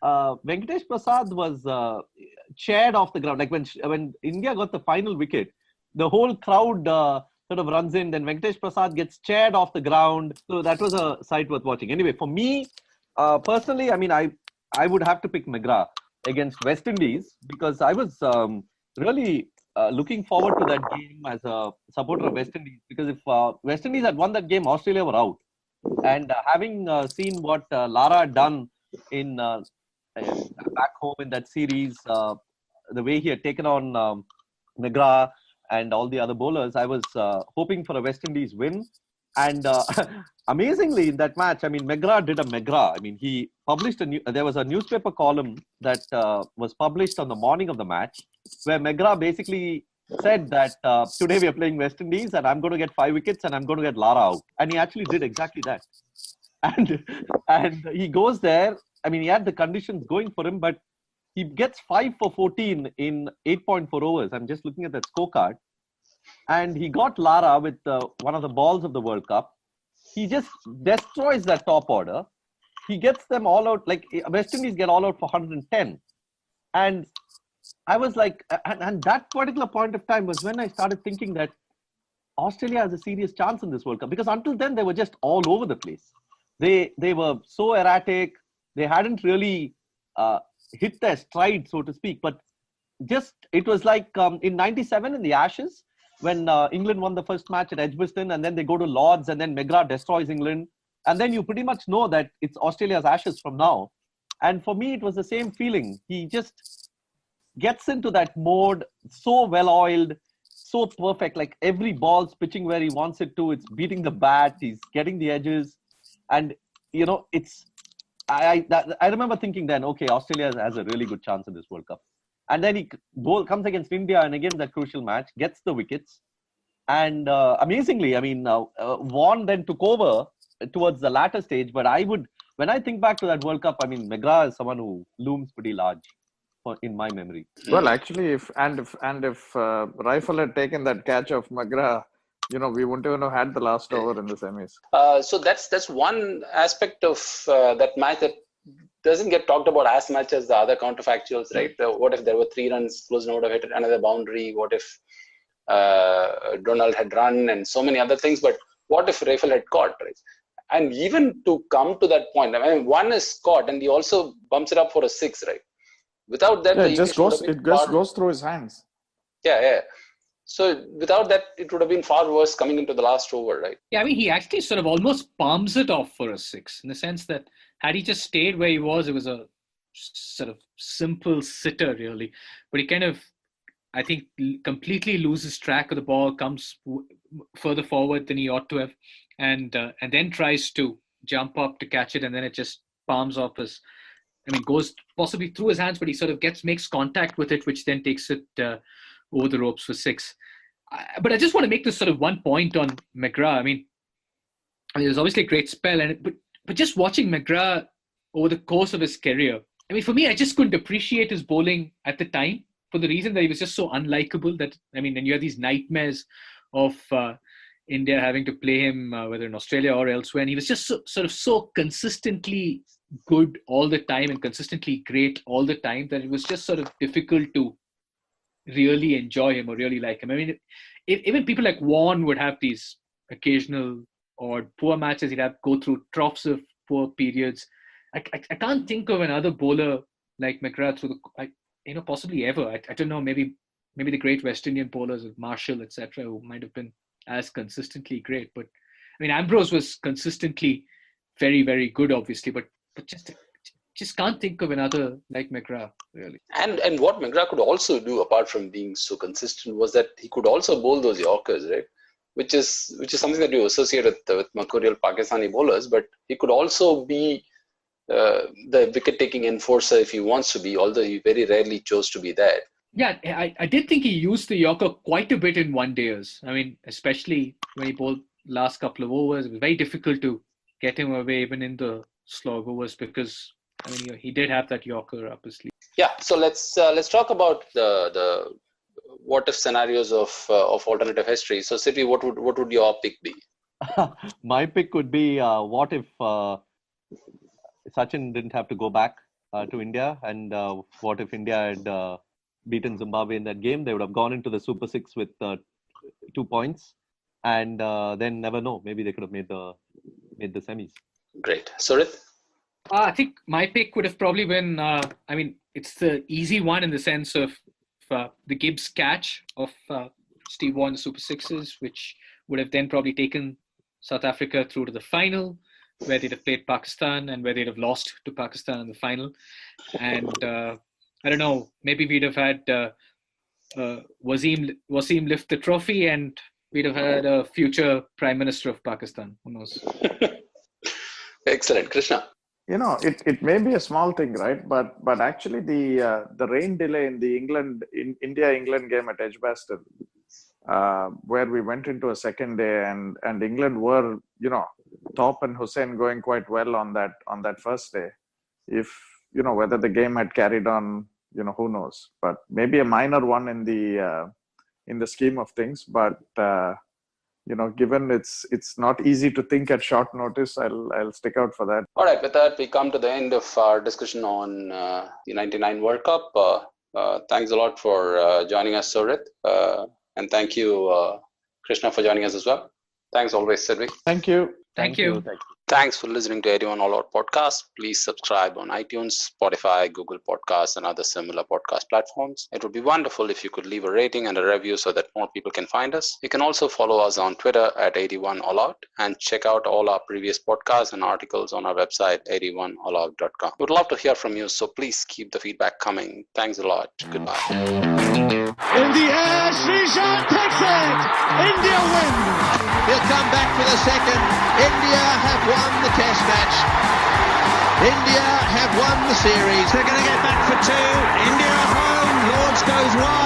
Venkatesh Prasad was chaired off the ground. Like when India got the final wicket, the whole crowd sort of runs in. Then Venkatesh Prasad gets chaired off the ground. So that was a sight worth watching. Anyway, for me personally, I mean, I would have to pick McGrath against West Indies because I was really looking forward to that game as a supporter of West Indies, because if West Indies had won that game, Australia were out. And having seen what Lara had done in back home in that series, the way he had taken on McGrath and all the other bowlers, I was hoping for a West Indies win. And amazingly, in that match, I mean, McGrath did a McGrath. I mean, he published there was a newspaper column that was published on the morning of the match, where McGrath basically said that today we are playing West Indies and I'm going to get 5 wickets and I'm going to get Lara out. And he actually did exactly that. And he goes there. I mean, he had the conditions going for him, but he gets 5 for 14 in 8.4 overs. I'm just looking at that scorecard. And he got Lara with one of the balls of the World Cup. He just destroys that top order. He gets them all out. Like West Indies get all out for 110. And I was like, and that particular point of time was when I started thinking that Australia has a serious chance in this World Cup, because until then they were just all over the place. They were so erratic. They hadn't really hit their stride, so to speak. But just it was like in '97 in the Ashes, when England won the first match at Edgbaston, and then they go to Lords, and then McGrath destroys England, and then you pretty much know that it's Australia's Ashes from now. And for me, it was the same feeling. He just gets into that mode, so well-oiled, so perfect. Like every ball's pitching where he wants it to. It's beating the bat. He's getting the edges, and you know, it's. I remember thinking then, okay, Australia has a really good chance in this World Cup. And then he comes against India, and again that crucial match, gets the wickets. And amazingly, I mean, Warnie then took over towards the latter stage. But when I think back to that World Cup, I mean, McGrath is someone who looms pretty large in my memory. Well, actually, if Rifle had taken that catch of McGrath, you know, we wouldn't even have had the last over in the semis. So that's one aspect of that match that doesn't get talked about as much as the other counterfactuals, right? What if there were 3 runs, Closen would have hit another boundary? What if Donald had run and so many other things? But what if Rifle had caught, right? And even to come to that point, I mean, 1 is caught and he also bumps it up for a 6, right? Without that, it just goes through his hands. Yeah. So without that, it would have been far worse coming into the last over, right? Yeah, I mean, he actually sort of almost palms it off for a 6, in the sense that had he just stayed where he was, it was a sort of simple sitter, really. But he kind of, I think, completely loses track of the ball, comes further forward than he ought to have, and then tries to jump up to catch it, and then it just palms off goes possibly through his hands, but he sort of makes contact with it, which then takes it over the ropes for 6. But I just want to make this sort of one point on McGrath. I mean, it was obviously a great spell, but just watching McGrath over the course of his career, I mean, for me, I just couldn't appreciate his bowling at the time for the reason that he was just so unlikable that, I mean, and you have these nightmares of India having to play him, whether in Australia or elsewhere, and he was just so consistently good all the time and consistently great all the time that it was just sort of difficult to really enjoy him or really like him. I mean, even people like Warnie would have these occasional or poor matches. He'd have go through troughs of poor periods. I can't think of another bowler like McGrath possibly ever. I don't know, maybe the great West Indian bowlers of Marshall, etc., who might have been as consistently great. But I mean, Ambrose was consistently very, very good, obviously, but just can't think of another like McGrath, really. And what McGrath could also do, apart from being so consistent, was that he could also bowl those Yorkers, right? which is something that you associate with mercurial Pakistani bowlers, but he could also be the wicket-taking enforcer if he wants to be, although he very rarely chose to be that. Yeah, I did think he used the Yorker quite a bit in one-dayers. I mean, especially when he bowled last couple of overs, it was very difficult to get him away even in the slog overs because he did have that Yorker up his sleeve. Yeah, so let's talk about the what-if scenarios of alternative history. So, Siddhi, what would your pick be? My pick would be what if Sachin didn't have to go back to India, and what if India had beaten Zimbabwe in that game? They would have gone into the Super 6 with 2 points, and then never know. Maybe they could have made the semis. Great, Surit. I think my pick would have probably been. It's the easy one in the sense of the Gibbs catch of Steve Waugh in the Super Sixes, which would have then probably taken South Africa through to the final, where they'd have played Pakistan and where they'd have lost to Pakistan in the final. And I don't know, maybe we'd have had Wasim lift the trophy and we'd have had a future Prime Minister of Pakistan. Who knows? Excellent. Krishna. It may be a small thing, right? But actually the rain delay in the India-England game at Edgbaston, where we went into a second day and England were, Top and Hussain going quite well on that first day. If, whether the game had carried on, who knows? But maybe a minor one in the scheme of things. But, given it's not easy to think at short notice, I'll stick out for that. All right, with that, we come to the end of our discussion on the 99 World Cup. Thanks a lot for joining us, Surit. And thank you, Krishna, for joining us as well. Thanks always, Sidvi. Thank you. Thank you. Thanks for listening to 81 All Out Podcast. Please subscribe on iTunes, Spotify, Google Podcasts, and other similar podcast platforms. It would be wonderful if you could leave a rating and a review so that more people can find us. You can also follow us on Twitter at 81 All Out and check out all our previous podcasts and articles on our website, 81allout.com. We would love to hear from you, so please keep the feedback coming. Thanks a lot. Goodbye. In the air, Srishan takes it! India win! He'll come back for the second. India have won the test match. India have won the series. They're going to get back for two. India at home. Lords goes wide.